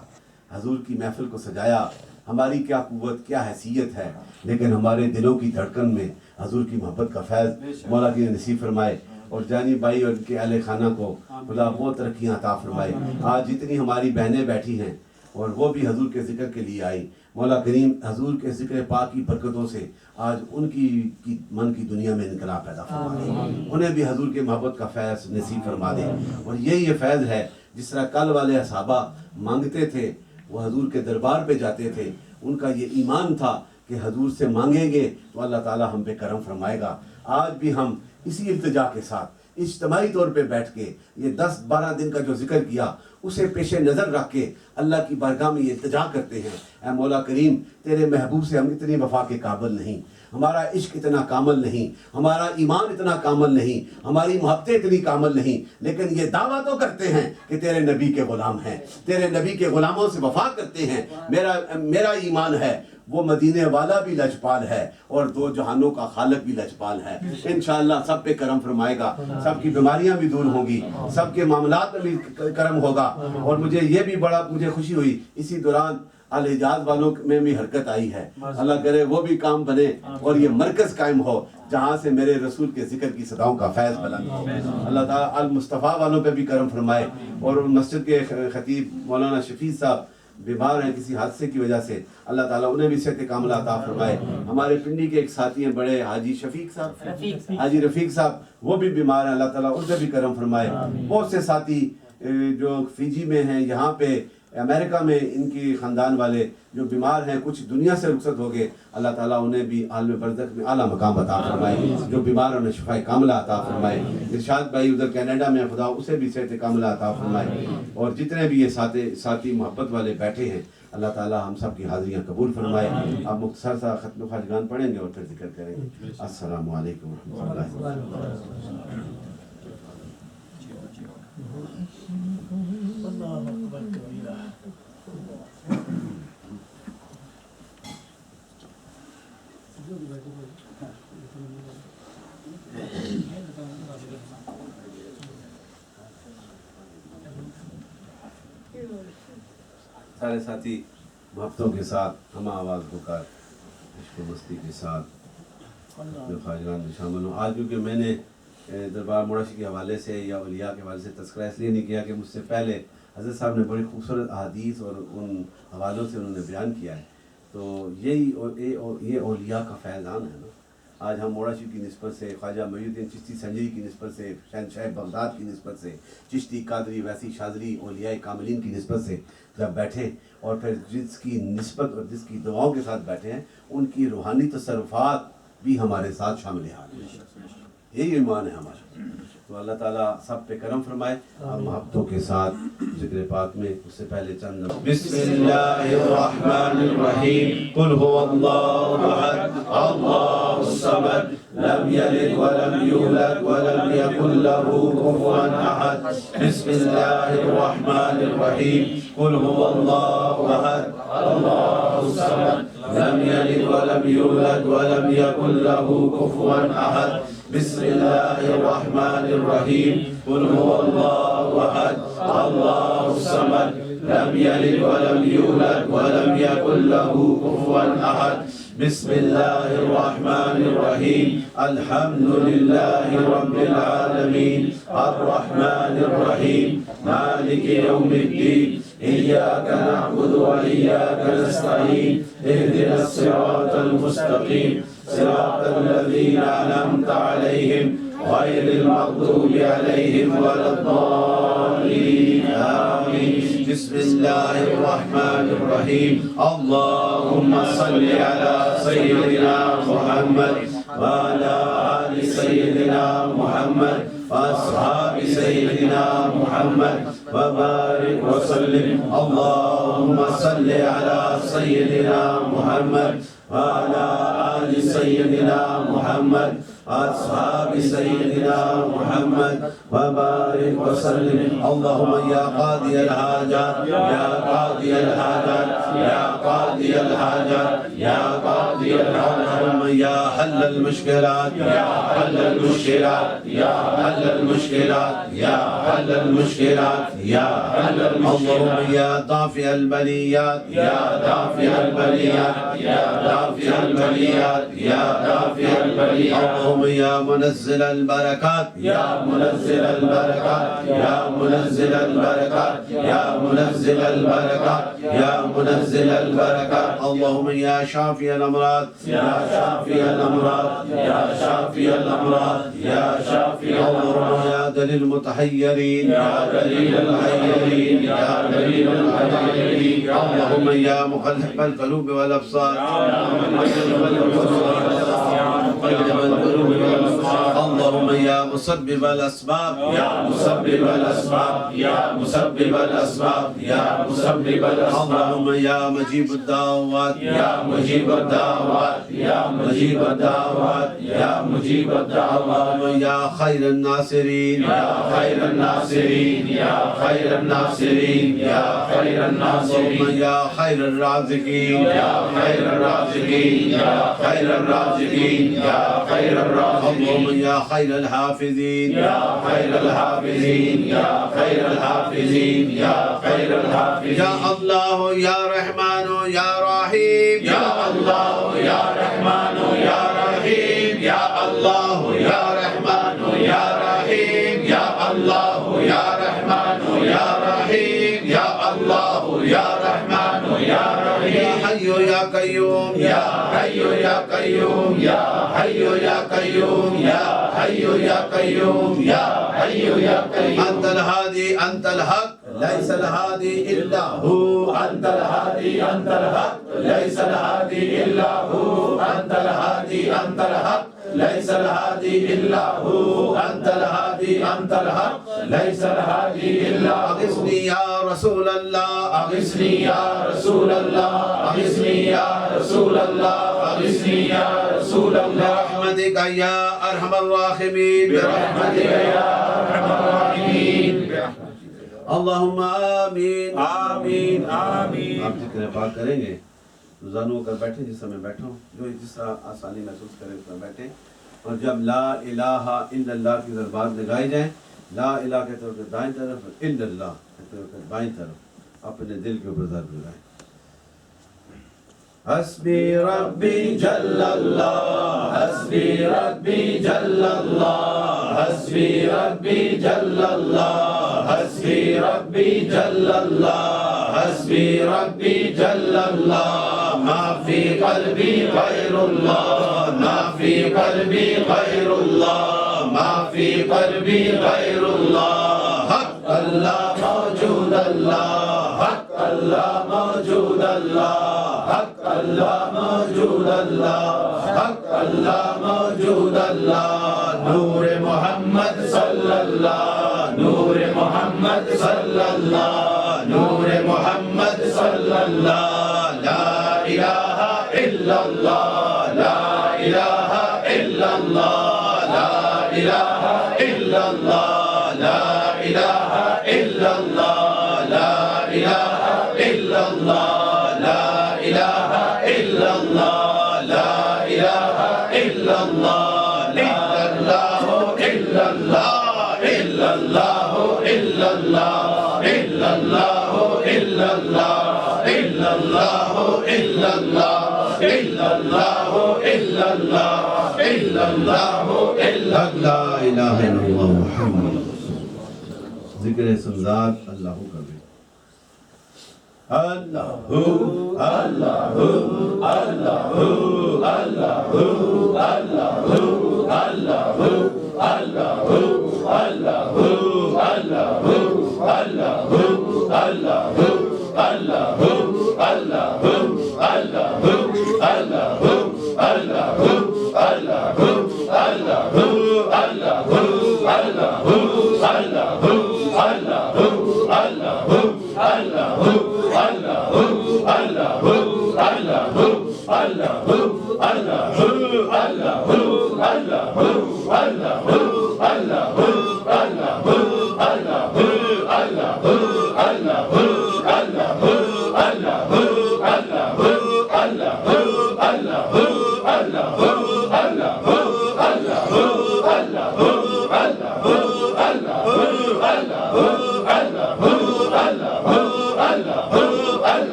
حضور کی محفل کو سجایا, ہماری کیا قوت کیا حیثیت ہے, لیکن ہمارے دلوں کی دھڑکن میں حضور کی محبت کا فیض مولا کی نصیب فرمائے. اور جانی بھائی اور ان کے اہل خانہ کو خدا بہت ترقیاں عطا فرمائے. آج جتنی ہماری بہنیں بیٹھی ہیں اور وہ بھی حضور کے ذکر کے لیے آئی, مولا کریم حضور کے ذکر پاک کی برکتوں سے آج ان کی من کی دنیا میں انقلاب پیدا فرما دے, انہیں بھی حضور کے محبت کا فیض نصیب فرما دے. اور یہ فیض ہے جس طرح کل والے صحابہ مانگتے تھے, وہ حضور کے دربار پہ جاتے تھے, ان کا یہ ایمان تھا کہ حضور سے مانگیں گے تو اللہ تعالیٰ ہم پہ کرم فرمائے گا. آج بھی ہم اسی التجا کے ساتھ اجتماعی طور پہ بیٹھ کے یہ 10-12 دن کا جو ذکر کیا اسے پیش نظر رکھ کے اللہ کی بارگاہ میں یہ التجا کرتے ہیں, اے مولا کریم تیرے محبوب سے ہم اتنی وفا کے قابل نہیں, ہمارا عشق اتنا کامل نہیں, ہمارا ایمان اتنا کامل نہیں, ہماری محبتیں اتنی کامل نہیں, لیکن یہ دعویٰ تو کرتے ہیں کہ تیرے نبی کے غلام ہیں, تیرے نبی کے غلاموں سے وفا کرتے ہیں. میرا ایمان ہے وہ مدینے والا بھی لجپال ہے اور دو جہانوں کا خالق بھی لجپال ہے. انشاءاللہ سب پہ کرم فرمائے گا, سب کی بیماریاں بھی دور ہوں گی, سب کے معاملات میں بھی کرم ہوگا. اور مجھے یہ بھی مجھے خوشی ہوئی اسی دوران الحجاز والوں میں بھی حرکت آئی ہے. اللہ کرے وہ بھی کام بنے اور یہ مرکز قائم ہو جہاں سے میرے رسول کے ذکر کی صداؤں کا فیض بلند ہو. اللہ تعالیٰ المصطفیٰ والوں پہ بھی کرم فرمائے. اور مسجد کے خطیب مولانا شفیع صاحب بیمار ہیں کسی حادثے کی وجہ سے, اللہ تعالیٰ انہیں بھی صحت کاملہ عطا فرمائے. ہمارے پنڈی کے ایک ساتھی ہیں بڑے حاجی حاجی رفیق صاحب, وہ بھی بیمار ہیں, اللہ تعالیٰ ان پہ بھی کرم فرمائے. بہت سے ساتھی جو فیجی میں ہیں, یہاں پہ امریکہ میں ان کی خاندان والے جو بیمار ہیں, کچھ دنیا سے رخصت ہو گئے, اللہ تعالیٰ انہیں بھی عالم برزخ میں اعلیٰ مقام عطا فرمائے. جو بیمار ہیں انہیں شفا کاملہ عطا فرمائے. ارشاد بھائی ادھر کینیڈا میں, خدا اسے بھی صحت کاملہ عطا فرمائے. اور جتنے بھی یہ ساتھی محبت والے بیٹھے ہیں, اللہ تعالیٰ ہم سب کی حاضریاں قبول فرمائے. آپ مختصر سا ختم خواجگان پڑھیں گے اور پھر ذکر کریں گے. السلام علیکم ورحمۃ اللہ وبرکاتہ. سارے ساتھی محبتوں کے ساتھ ہم آواز پکار عشق و مستی کے ساتھ اپنے خواجگان میں شامل ہوں. آج کیونکہ میں نے دربار موڑاشی کے حوالے سے یا اولیاء کے حوالے سے تذکرہ اس لیے نہیں کیا کہ مجھ سے پہلے حضرت صاحب نے بڑی خوبصورت احادیث اور ان حوالوں سے انہوں نے بیان کیا ہے. تو یہ اولیاء کا فیضان ہے نا. آج ہم موڑاشی کی نسبت سے, خواجہ محی الدین چشتی سنجری کی نسبت سے, شہنشاہ بغداد کی نسبت سے, چشتی قادری ویسی شاذلی اولیاء کاملین کی نسبت سے جب بیٹھے, اور پھر جس کی نسبت اور جس کی دعاؤں کے ساتھ بیٹھے ہیں, ان کی روحانی تصرفات بھی ہمارے ساتھ شامل ہیں. یہی ایمان ہے ہمارا. تو اللہ تعالیٰ سب پہ کرم فرمائے. آپ محبتوں کے ساتھ ذکر پاک میں اس سے پہلے چند بسم اللہ الرحمن الرحیم. قل هو اللہ احد اللہ الصمد لم یلد ولم یولد ولم یکن له کفوا احد. بسم اللہ الرحمن الرحیم. قل هو اللہ احد اللہ الصمد لم یلد ولم یولد ولم یکن له کفوا احد. بسم اللہ الرحمن الرحیم. قل هو اللہ احد اللہ الصمد لم یلد ولم یولد ولم یکن له کفوا احد. بسم اللہ الرحمن الرحیم. الحمد للہ رب العالمین الرحمن الرحیم مالک یوم الدین إياك نعبد وإياك نستعين اهدنا الصراط المستقيم صراط الذين أنعمت عليهم غير المغضوب عليهم ولا الضالين آمين. بسم الله الرحمن الرحيم. اللهم صل على سيدنا محمد وعلى آل سيدنا محمد وأصحاب سيدنا محمد وبارك وسلم. اللهم صل على سيدنا محمد وعلى آل سيدنا محمد أصحاب سيدنا محمد وبارك وسلم. اللهم يا قاضي الحاجات يا قاضي الحاجات يا قاضي الحاجات يا قاضي الحاجات. اللهم يا حل المشكلات يا حل المشكلات يا حل المشكلات يا حل المشكلات يا حل المشكلات. اللهم يا دافع البليات يا دافع البليات يا دافع البليات يا دافع البليات. اللهم يا منزل البركات يا منزل البركات يا منزل البركات يا منزل البركات يا منزل البركات. اللهم يا شافي الأمراض يا شافي الأمراض يا شافي الأمراض يا شافي الأمراض. يا دليل المتحيرين يا دليل المتحيرين يا دليل المتحيرين. اللهم يا مقلب القلوب والأبصار يا مقلب القلوب والأبصار. اللهم يا مسبب الأسباب يا مسبب الأسباب يا مسبب الأسباب يا مسبب الأسباب. اللهم يا مجيب الدعوات يا مجيب الدعوات يا مجيب الدعوات يا مجيب الدعوات. يا خير الناصرين يا خير الناصرين يا خير الناصرين يا خير الناصرين. يا خير الرازقين يا خير الرازقين يا خير الرازقين يا خير الرازقين. اللهم يا خير الحافظين يا خير الحافظين يا خير الحافظين يا خير الحافظين. يا الله يا رحمن يا رحيم يا الله يا رحمن يا رحيم يا الله يا رحمن يا رحيم يا الله يا رحمن يا رحيم يا الله يا رحمن يا رحيم. يا حي يا قيوم يا حي يا قيوم يا حي يا قيوم يا حي يا قيوم يا حي يا قيوم. أنت الهادي أنت الحق ليس الهادي إلا هو أنت الهادي أنت الحق ليس الهادي إلا هو أنت الهادي أنت الحق ليس الهادي إلا هو أنت الهادي أنت الحق ليس الهادي إلا هو. أغثني يا رسول الله أغثني يا رسول الله أغثني يا رسول الله أغثني يا رسول الله. برحمتك يا أرحم الراحمين برحمتك يا أرحم الراحمين. اللهم آمین آمین آمین. آپ ذکر پاک کریں گے روزانہ ہو کر بیٹھیں جس طرح میں بیٹھا ہوں جو جس طرح آسانی محسوس کریں اس طرح بیٹھیں. اور جب لا الہ الا اللہ کی ضربات لگائی جائیں لا الہ کہتے ہوئے دائیں طرف الا اللہ کہتے ہوئے بائیں طرف اپنے دل کے اوپر ضرب لگائیں. حسبی ربی جل اللہ حسبی ربی جل اللہ حسبی ربی جل اللہ حسبی ربی جل اللہ حسبی ربی جل اللہ. ما فی قلبی غیر اللہ ما فی قلبی غیر اللہ ما فی قلبی غیر اللہ. حق اللہ موجود اللہ حق اللہ موجود اللہ حق اللہ موجود اللہ حق اللہ موجود اللہ. نور محمد صلی اللہ نور محمد صلی اللہ نور محمد صلی اللہ. لا الہ الا اللہ لا الہ الا اللہ لا الہ الا اللہ لا الہ الا اللہ لا الہ الا اللہ لا الہ الا اللہ لا الہ الا اللہ. الا اللہ الا اللہ الا اللہ الا اللہ الا اللہ الا اللہ الا اللہ الا اللہ الا اللہ الا اللہ الا لا الہ الا اللہ محمد رسول اللہ. ذکر سمزاد اللہ کرے.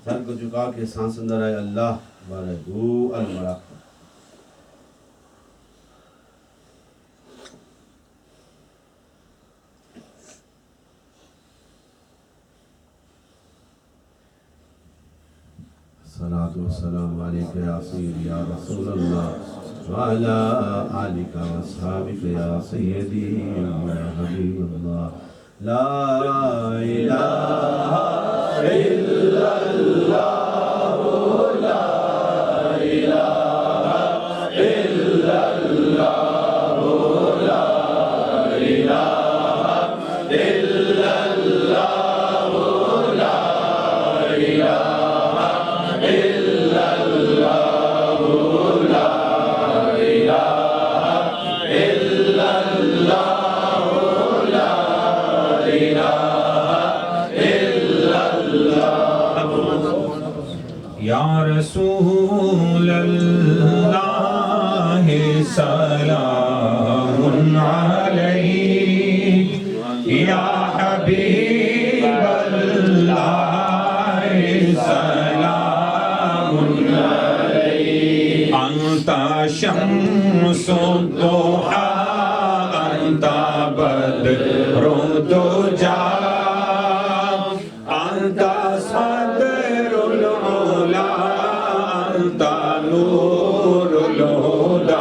سر کو جھکا کے سانس اندر آئے اللہ بارہو المراق الصلاة والسلام علیکہ یا سیدی یا رسول اللہ وعلا آلکہ واصحابکہ یا سیدی یا حبیب اللہ لا الہ الا اللہ لا الہ الا اللہ لا الہ الا اللہ لا الہ الا اللہ لا الہ الا اللہ لا یا رسول اللہ سلام علیک یا حبیب اللہ سلام علیک انت شمس الضحی انت بدر الدجی انت صدر العلا انت نور الہدی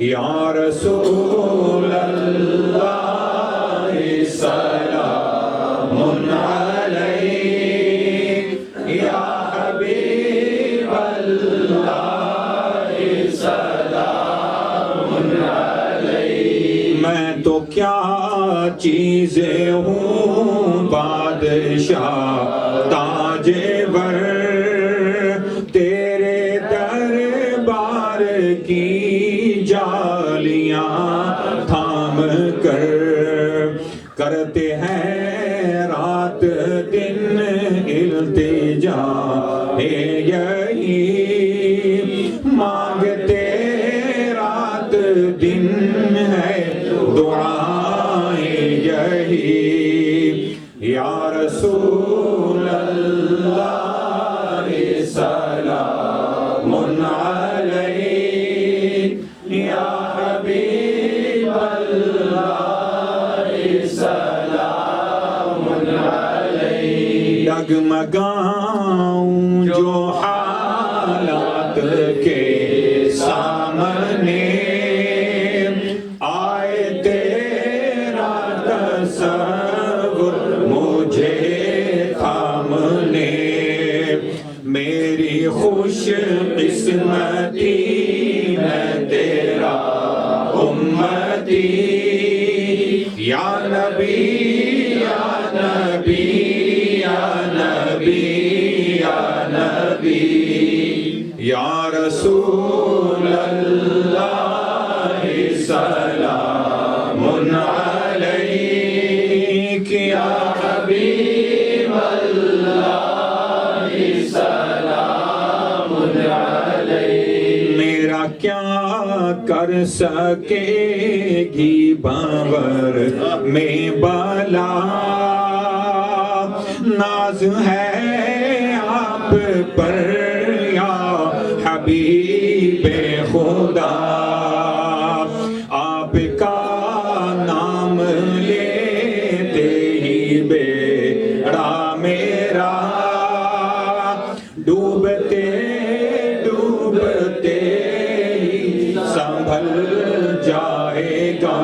یا رسول اللہ سلام علیک یا حبیب اللہ سلام علیک میں تو کیا چیزیں ہوں بادشاہ تاجور تیرے دربار کی جالیاں تھام کر کرتے ہیں رات دن التجا یہی مانگتے رات دن ہے دعائیں یہی یا رسول اللہ سلام علیک یا حبیب اللہ سلام علیک ڈگمگاؤں جو حالات کے سامنے آئے تیرا تصور مجھے تھامنے میری خوش قسمتی میں تیرا امتی یا نبی یا نبی یا نبی یا نبی یا رسول اللہ سلام علیک یا حبیب اللہ کیا کیا کر سکے گی بھنور میں بلا، ناز ہے آپ پر یا حبیب خدا، آپ کا نام لیتے ہی بیڑا میرا ڈوبتے ڈوبتے ہی سنبھل جائے گا۔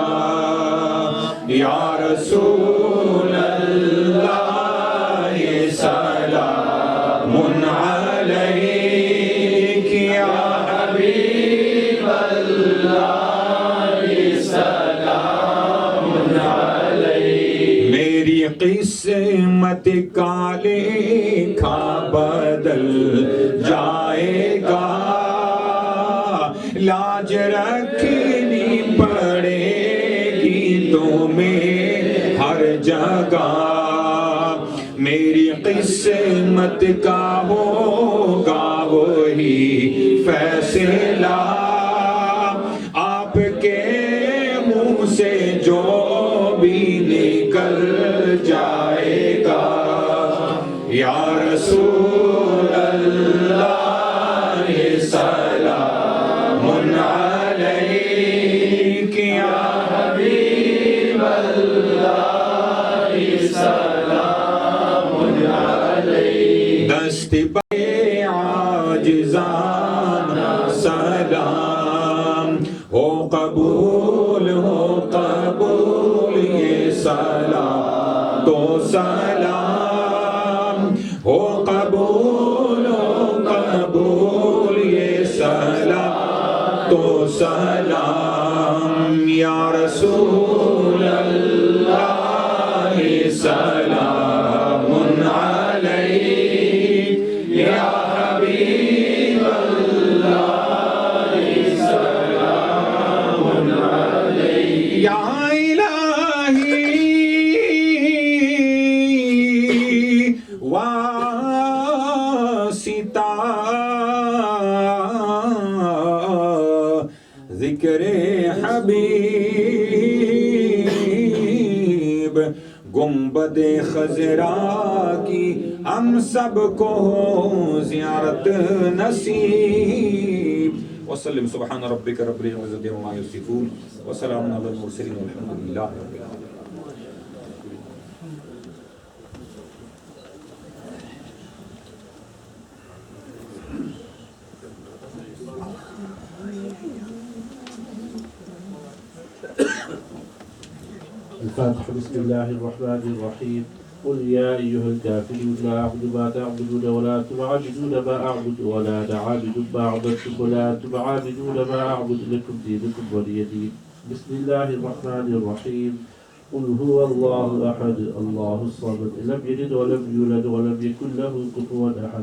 یا رسول اللہ سلام علیک، یا حبیب اللہ سلام علیک۔ میری قسمت کا لکھا بدل جائے گا، لاج رکھنی پڑے گی تمہیں ہر جگہ، میری قسمت کا ہوگا وہی فیصلہ، آپ کے منہ سے جو بھی نکل جائے گا۔ یا رسول اللہ سلام علیک، یا حبیب اللہ سلام علیک۔ دست پہ عاجزان سلام ہو قبول، ہو قبول یہ سلام تو سلام ہو قبول، ہو قبول یہ سلام تو سلام۔ یا رسول اللہ سلام علیک، یا حبیب اللہ سلام علیک۔ یا الہی واسطہ ذکر حبیب، گنبد خضرا کی ہم سب کو زیارت نصیب۔ وسلم سبحان ربک رب العزة عما یصفون وسلام علی المرسلین والحمد للہ رب العالمین۔ الفاتحة. بسم الله الرحمن الرحيم. قل يا أيها الكافرون لا أعبد ما تعبدون ولا تعبدون ما أعبد ولا نعبد ما عبدتم ولا تعبدون ما أعبد لكم دينكم ولي دين. بسم الله الرحمن الرحيم. قل هو الله أحد الله الصمد لم يلد ولم يولد ولم يكن له كفوا أحد.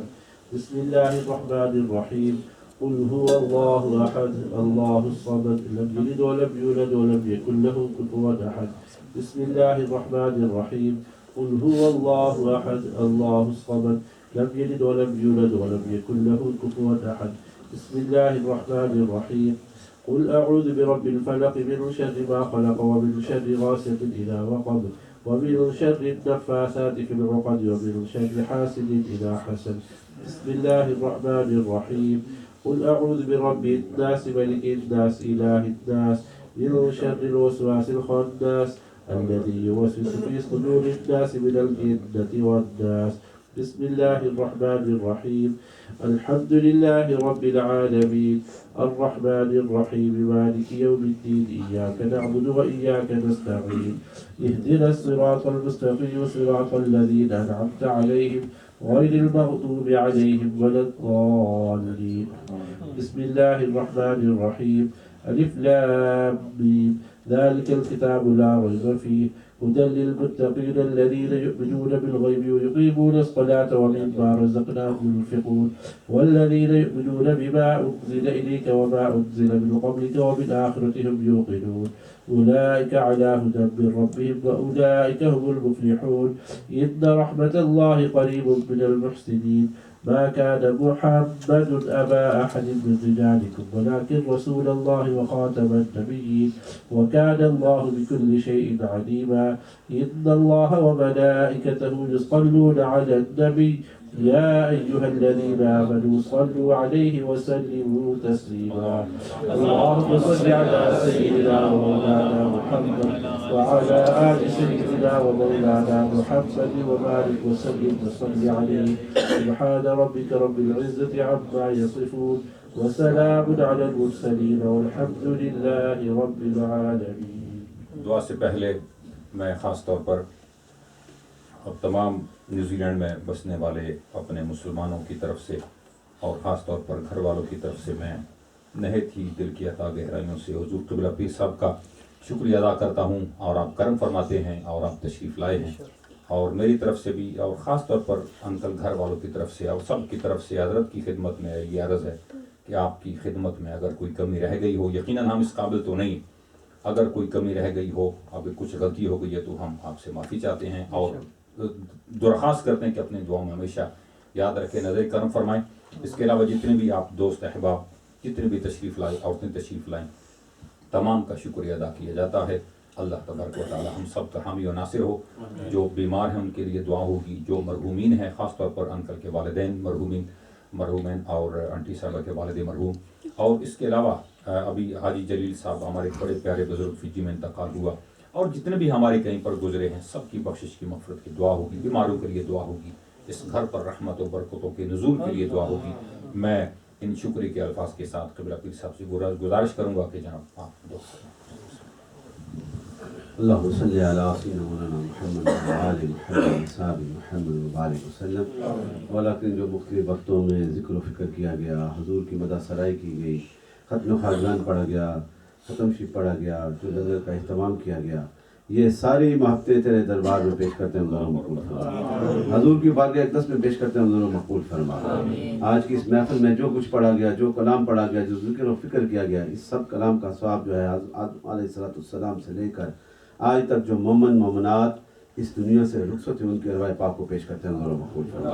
بسم الله الرحمن الرحيم. قل هو الله أحد الله الصمد لم يلد ولم يولد ولم يكن له كفوا أحد. بسم الله الرحمن الرحيم. قل هو الله أحد الله الصمد لم يلد ولم يولد ولم يكن له كفوا أحد. بسم الله الرحمن الرحيم. قل أعوذ برب الفلق من شر ما خلق ومن شر غاسق إذا وقب ومن شر النفاثات في العقد ومن شر حاسد إذا حسد. بسم الله الرحمن الرحيم. قل أعوذ برب الناس ملك الناس إله الناس من شر الوسواس الخناس الذي يوسوس في صدور الناس من الجنة والناس. بسم الله الرحمن الرحيم. الحمد لله رب العالمين الرحمن الرحيم مالك يوم الدين إياك نعبد وإياك نستعين اهدنا الصراط المستقيم صراط الذين أنعمت عليهم غير المغضوب عليهم ولا الضالين. بسم الله الرحمن الرحيم. ألف لام ميم ذلك الكتاب لا ريب فيه هدى للمتقين الذين يؤمنون بالغيب ويقيمون الصلاة ومما رزقناهم ينفقون والذين يؤمنون بما أنزل إليك وما أنزل من قبلك وبالآخرة هم يوقنون أولئك على هدى من ربهم وأولئك هم المفلحون. إن رحمة الله قريب من المحسنين ما كان محمد أبا أحد من رجالكم ولكن رسول الله وخاتم النبيين وكان الله بكل شيء عليما إن الله وملائكته يصلون على النبي يا أيها الذين آمنوا صلوا عليه وسلموا تسليما اللهم صل على سيدنا ومولانا محمد وعلى آل سيدنا ومولانا محمد وبارك وسلم وصل عليه سبحان ربك رب العزة عما يصفون وسلام على المرسلين والحمد لله رب العالمين. دعا سے پہلے میں خاص طور پر اب تمام نیوزی لینڈ میں بسنے والے اپنے مسلمانوں کی طرف سے اور خاص طور پر گھر والوں کی طرف سے میں نہایت ہی دل کی عطا گہرائیوں سے حضور قبلہ پیر صاحب کا شکریہ ادا کرتا ہوں. اور آپ کرم فرماتے ہیں اور آپ تشریف لائے ہیں اور میری طرف سے بھی اور خاص طور پر انکل گھر والوں کی طرف سے اور سب کی طرف سے حضرت کی خدمت میں یہ عرض ہے کہ آپ کی خدمت میں اگر کوئی کمی رہ گئی ہو، یقیناً ہم اس قابل تو نہیں، اگر کوئی کمی رہ گئی ہو، اب کچھ غلطی ہو گئی ہے تو ہم آپ سے معافی چاہتے ہیں اور درخواست کرتے ہیں کہ اپنے دعاؤں میں ہمیشہ یاد رکھیں، نظر کرم فرمائیں. اس کے علاوہ جتنے بھی آپ دوست احباب جتنے بھی تشریف لائے عورتیں تشریف لائیں، تمام کا شکریہ ادا کیا جاتا ہے. اللہ تبارک و تعالی ہم سب کا حامی و ناصر ہو. جو بیمار ہیں ان کے لیے دعا ہوگی، جو مرحومین ہیں خاص طور پر انکل کے والدین مرحومین اور انٹی صاحبہ کے والد مرحوم، اور اس کے علاوہ ابھی حاجی جلیل صاحب ہمارے بڑے پیارے بزرگ فجی میں انتقال ہوا، اور جتنے بھی ہمارے کہیں پر گزرے ہیں سب کی بخشش کی مغفرت کی دعا ہوگی، بیماروں کے لیے دعا ہوگی، اس گھر پر رحمت و برکتوں کے نزول کے لیے دعا ہوگی. میں ان شکری کے الفاظ کے ساتھ قبلہ پیر صاحب سے گزارش کروں گا کہ جناب آپ دعا کریں. اللهم صل على سيدنا مولانا محمد وعلى آل محمد وصحبه محمد وبارک وسلم. ولیکن جو مختلف وقتوں میں ذکر و فکر کیا گیا، حضور کی مدح سرائی کی گئی، ختم خواجگان پڑھا گیا، ختم شریف پڑھا گیا، جو نظر کا اہتمام کیا گیا، یہ ساری محبتیں تیرے دربار میں پیش کرتے ہیں، حضور مقبول فرما. حضور کی بارگاہ اقدس میں پیش کرتے ہیں، حضور مقبول فرما. آج کی اس محفل میں جو کچھ پڑھا گیا، جو کلام پڑھا گیا، جو ذکر و فکر کیا گیا، اس سب کلام کا ثواب جو ہے آدم علیہ السلام سے لے کر آج تک جو مومنات اس دنیا سے رخصت ہیں ان کے ارواح پاک کو پیش کرتے ہیں، حضور مقبول فرما.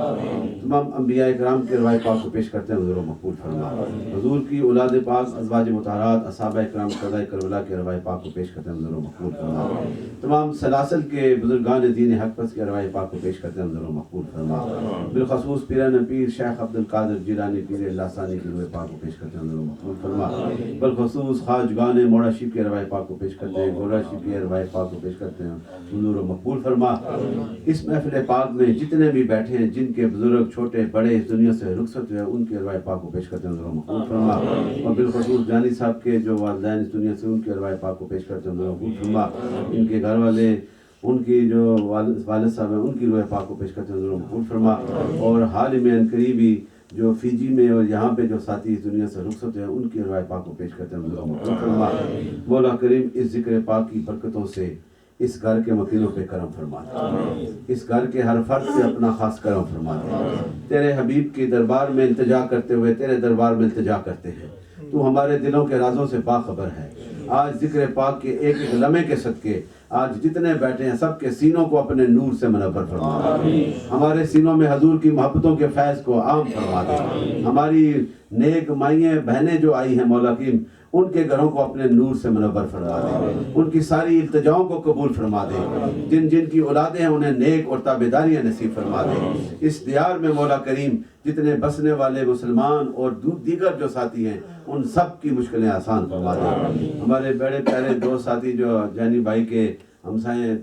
تمام انبیاء کرام کے ارواح پاک کو پیش کرتے ہیں، حضور مقبول فرما. حضور کی اولاد پاک ازواج مطہرات اصحابہ کرام قضائے کربلا کے ارواح پاک کو پیش کرتے ہیں، حضور مقبول فرما. تمام سلاسل کے بزرگان دین حق پرست کے ارواح پاک کو پیش کرتے ہیں، حضور مقبول فرما. بالخصوص پیران پیر شیخ عبد القادر جیلانی پیر اللہ ثانی کے ارواح پاک کو پیش کرتے ہیں، حضور مقبول فرما. بالخصوص خواجگان موڑا شریف کے ارواح پاک کو پیش کرتے ہیں، گولڑا شریف کے ارواح پاک کو پیش کرتے ہیں، حضور مقبول فرما. اس محفل پاک میں جتنے بھی بیٹھے ہیں، جن کے بزرگ چھوٹے بڑے اس دنیا سے رخصت ہوئے، ان کے ارواح پاک کو پیش کرتے ہیں، حضور مقبول فرما. اور بالخصوص جانی صاحب کے جو والدین اس دنیا سے، ان کے ارواح پاک کو پیش کرتے ہیں، حضور مقبول فرما. ان کے گھر والے، ان کی جو والد صاحب ہیں، ان کی روح پاک کو پیش کرتے ہیں، حضور مقبول فرما. اور حال میں قریبی جو فیجی میں اور یہاں پہ جو ساتھی اس دنیا سے رخصت ہیں، ان کی روح پاک کو پیش کرتے ہیں، حضور مقبول فرما. مولا کریم اس ذکر پاک کی برکتوں سے اس گھر کے مکینوں پہ کرم فرما دے، اس گھر کے ہر فرد سے اپنا خاص کرم فرما دے. تیرے حبیب کی دربار میں التجا کرتے ہوئے تیرے دربار میں التجا کرتے ہیں. تو ہمارے دلوں کے رازوں سے باخبر ہے. آج ذکر پاک کے ایک ایک لمحے کے صدقے آج جتنے بیٹھے ہیں سب کے سینوں کو اپنے نور سے منور فرما دے. ہمارے سینوں میں حضور کی محبتوں کے فیض کو عام فرما دے. ہماری نیک مائیں بہنیں جو آئی ہیں مولا کریم، ان کے گھروں کو اپنے نور سے منور فرما دے. ان کی ساری التجاؤں کو قبول فرما دے. جن جن کی اولادیں ہیں انہیں نیک اور تابعداریاں نصیب فرما دے. اس دیار میں مولا کریم جتنے بسنے والے مسلمان اور دیگر جو ساتھی ہیں ان سب کی مشکلیں آسان فرما دے. ہمارے بڑے پیارے دو ساتھی جو جانی بھائی کے ہمسائے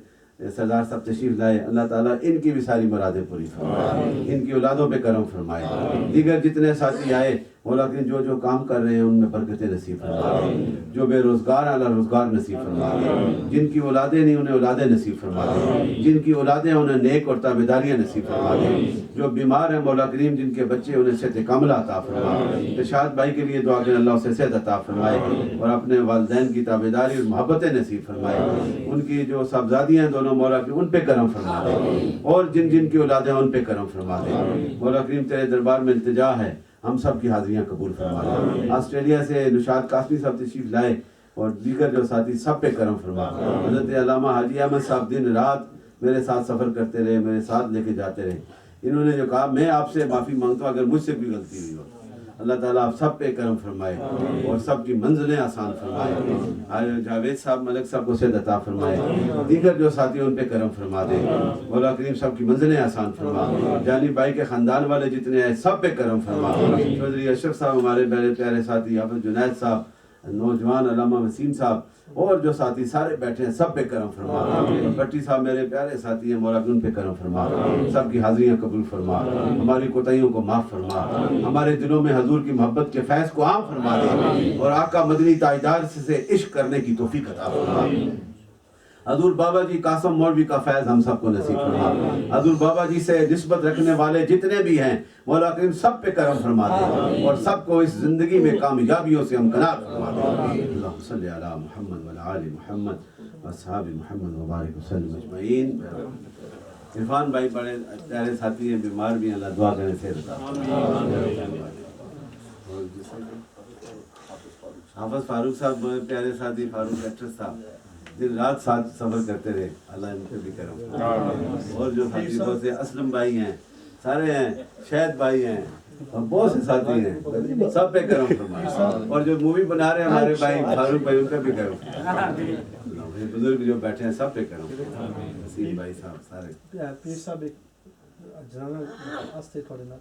سردار صاحب تشریف لائے، اللہ تعالیٰ ان کی بھی ساری مرادیں پوری فرمائے، ان کی اولادوں پہ کرم فرمائے. دیگر جتنے ساتھی آئے مولا کریم جو جو کام کر رہے ہیں ان میں برکتیں نصیب فرمائے. جو بے روزگار اللہ روزگار نصیب فرمائے. جن کی اولادیں نہیں انہیں اولادیں نصیب فرمائے. جن کی اولادیں انہیں نیک اور تابعداریاں نصیب فرمائے. جو بیمار ہیں مولا کریم جن کے بچے انہیں صحت کاملہ عطا فرمائے. ارشاد بھائی کے لیے دعا کریں اللہ اسے صحت عطا فرمائے اور اپنے والدین کی تابعداری اور محبتیں نصیب فرمائے. ان کی جو صاحبزادیاں دونوں مولا کریم ان پہ کرم فرما دے اور جن جن کی اولادیں ان پہ کرم فرما دے. مولا کریم تیرے دربار میں التجا ہے، ہم سب کی حاضریاں قبول فرما دے. آسٹریلیا سے نشاد قاسمی صاحب تشریف لائے اور دیگر جو ساتھی سب پہ کرم فرما. حضرت علامہ حاجی احمد صاحب دن رات میرے ساتھ سفر کرتے رہے، میرے ساتھ لے کے جاتے رہے. انہوں نے جو کہا میں آپ سے معافی مانگتا ہوں اگر مجھ سے بھی غلطی ہوئی ہو. اللہ تعالیٰ آپ سب پہ کرم فرمائے اور سب کی منزلیں آسان فرمائے. جاوید صاحب ملک صاحب کو صحت عطا فرمائے, دیگر جو ساتھی ان پہ کرم فرما دے. مولا کریم سب کی منزلیں آسان فرما. جانی بھائی کے خاندان والے جتنے ہیں سب پہ کرم فرما. چودھری اشرف صاحب ہمارے بڑے پیارے ساتھی, حافظ جنید صاحب, نوجوان علامہ وسیم صاحب اور جو ساتھی سارے بیٹھے ہیں سب پہ کرم فرما. بٹی صاحب میرے پیارے ساتھی ہیں, مولا ان پہ کرم فرما. سب کی حاضریاں قبول فرما, ہماری کوتاہیوں کو معاف فرما, ہمارے دلوں میں حضور کی محبت کے فیض کو عام فرما دے اور آقا مدنی تاجدار سے عشق کرنے کی توفیق عطا فرما. حضور بابا جی قاسم مولوی کا فیض ہم سب کو نصیب فرما. حضور بابا جی سے نسبت رکھنے والے جتنے بھی ہیں مولا کریم سب پہ کرم فرما دے اور سب کو اس زندگی میں کامیابیوں سے ہمکنار فرما دے. اللہم صلی علی محمد وعلی آل محمد واصحاب محمد وبارک وسلم اجمعین. عرفان بھائی بڑے پیارے ساتھی ہیں, بیمار بھی ہیں, اللہ دعا کریں سے حافظ فاروق صاحب پیارے ساتھی, فاروق ایکٹر صاحب دن رات ساتھ سفر کرتے رہے, اللہ ان پہ بھی کرم. اور جو ساتھی بہت سے اسلم بھائی ہیں سارے ہیں, شہد بھائی ہیں اور بہت سے ساتھی ہیں, سب پہ کرم فرمائے. اور جو مووی بنا رہے ہیں ہمارے بھائی فاروق بھائی ان پہ بھی کرم. بزرگ جو بیٹھے ہیں سب پہ کرم. وسیم بھائی صاحب سارے پیر صاحب ایک جناب آستے تھوڑے نا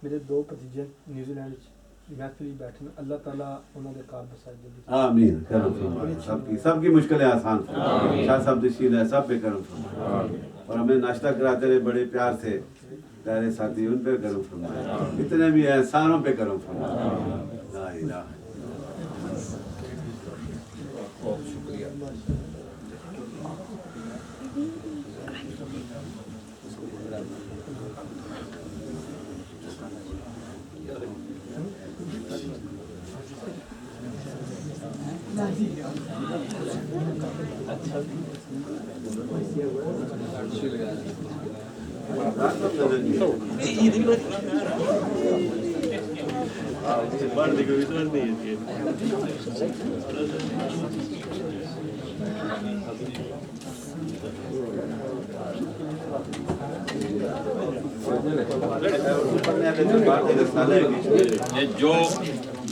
میرے دو بھتیجے نیوزی لینڈ محفلی بیٹھے, اللہ تعالیٰ انہوں نے کار بسائے جلدی. آمین. کرم فرمائے, سب کی مشکلیں آسان فرمائے. شاہ صاحب تشریف ہے, سب پہ کرم فرمائے. اور ہمیں ناشتہ کراتے رہے بڑے پیار سے پیارے ساتھی, ان پہ کرم فرمائے. اتنے بھی ہیں ساروں پہ کرم فرمائے. لا الہ بہت شکریہ.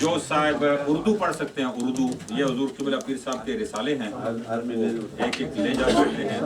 جو صاحب اردو پڑھ سکتے ہیں اردو, یہ حضور قبلہ پیر صاحب کے رسالے ہیں, ایک ایک لے جا سکتے ہیں.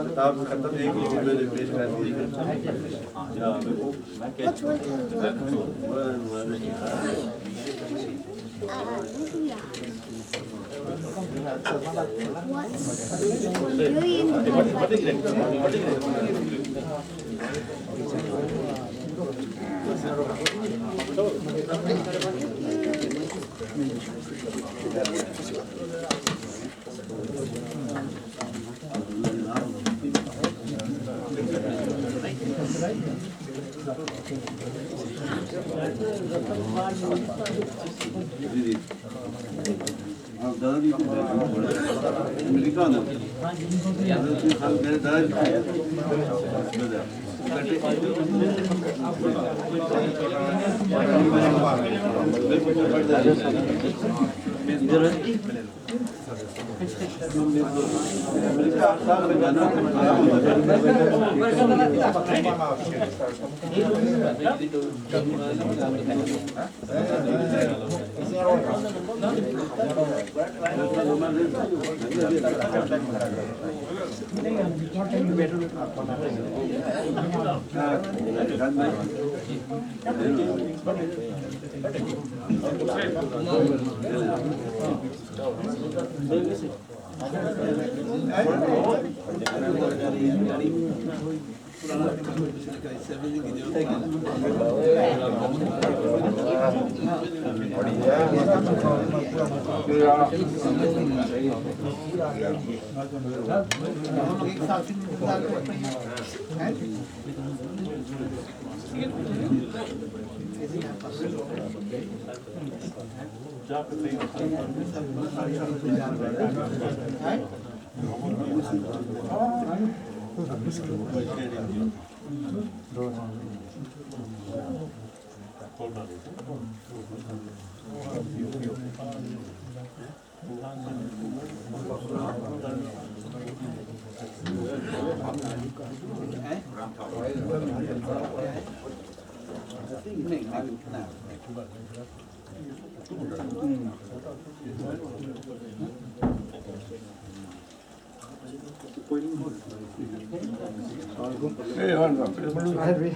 Hey,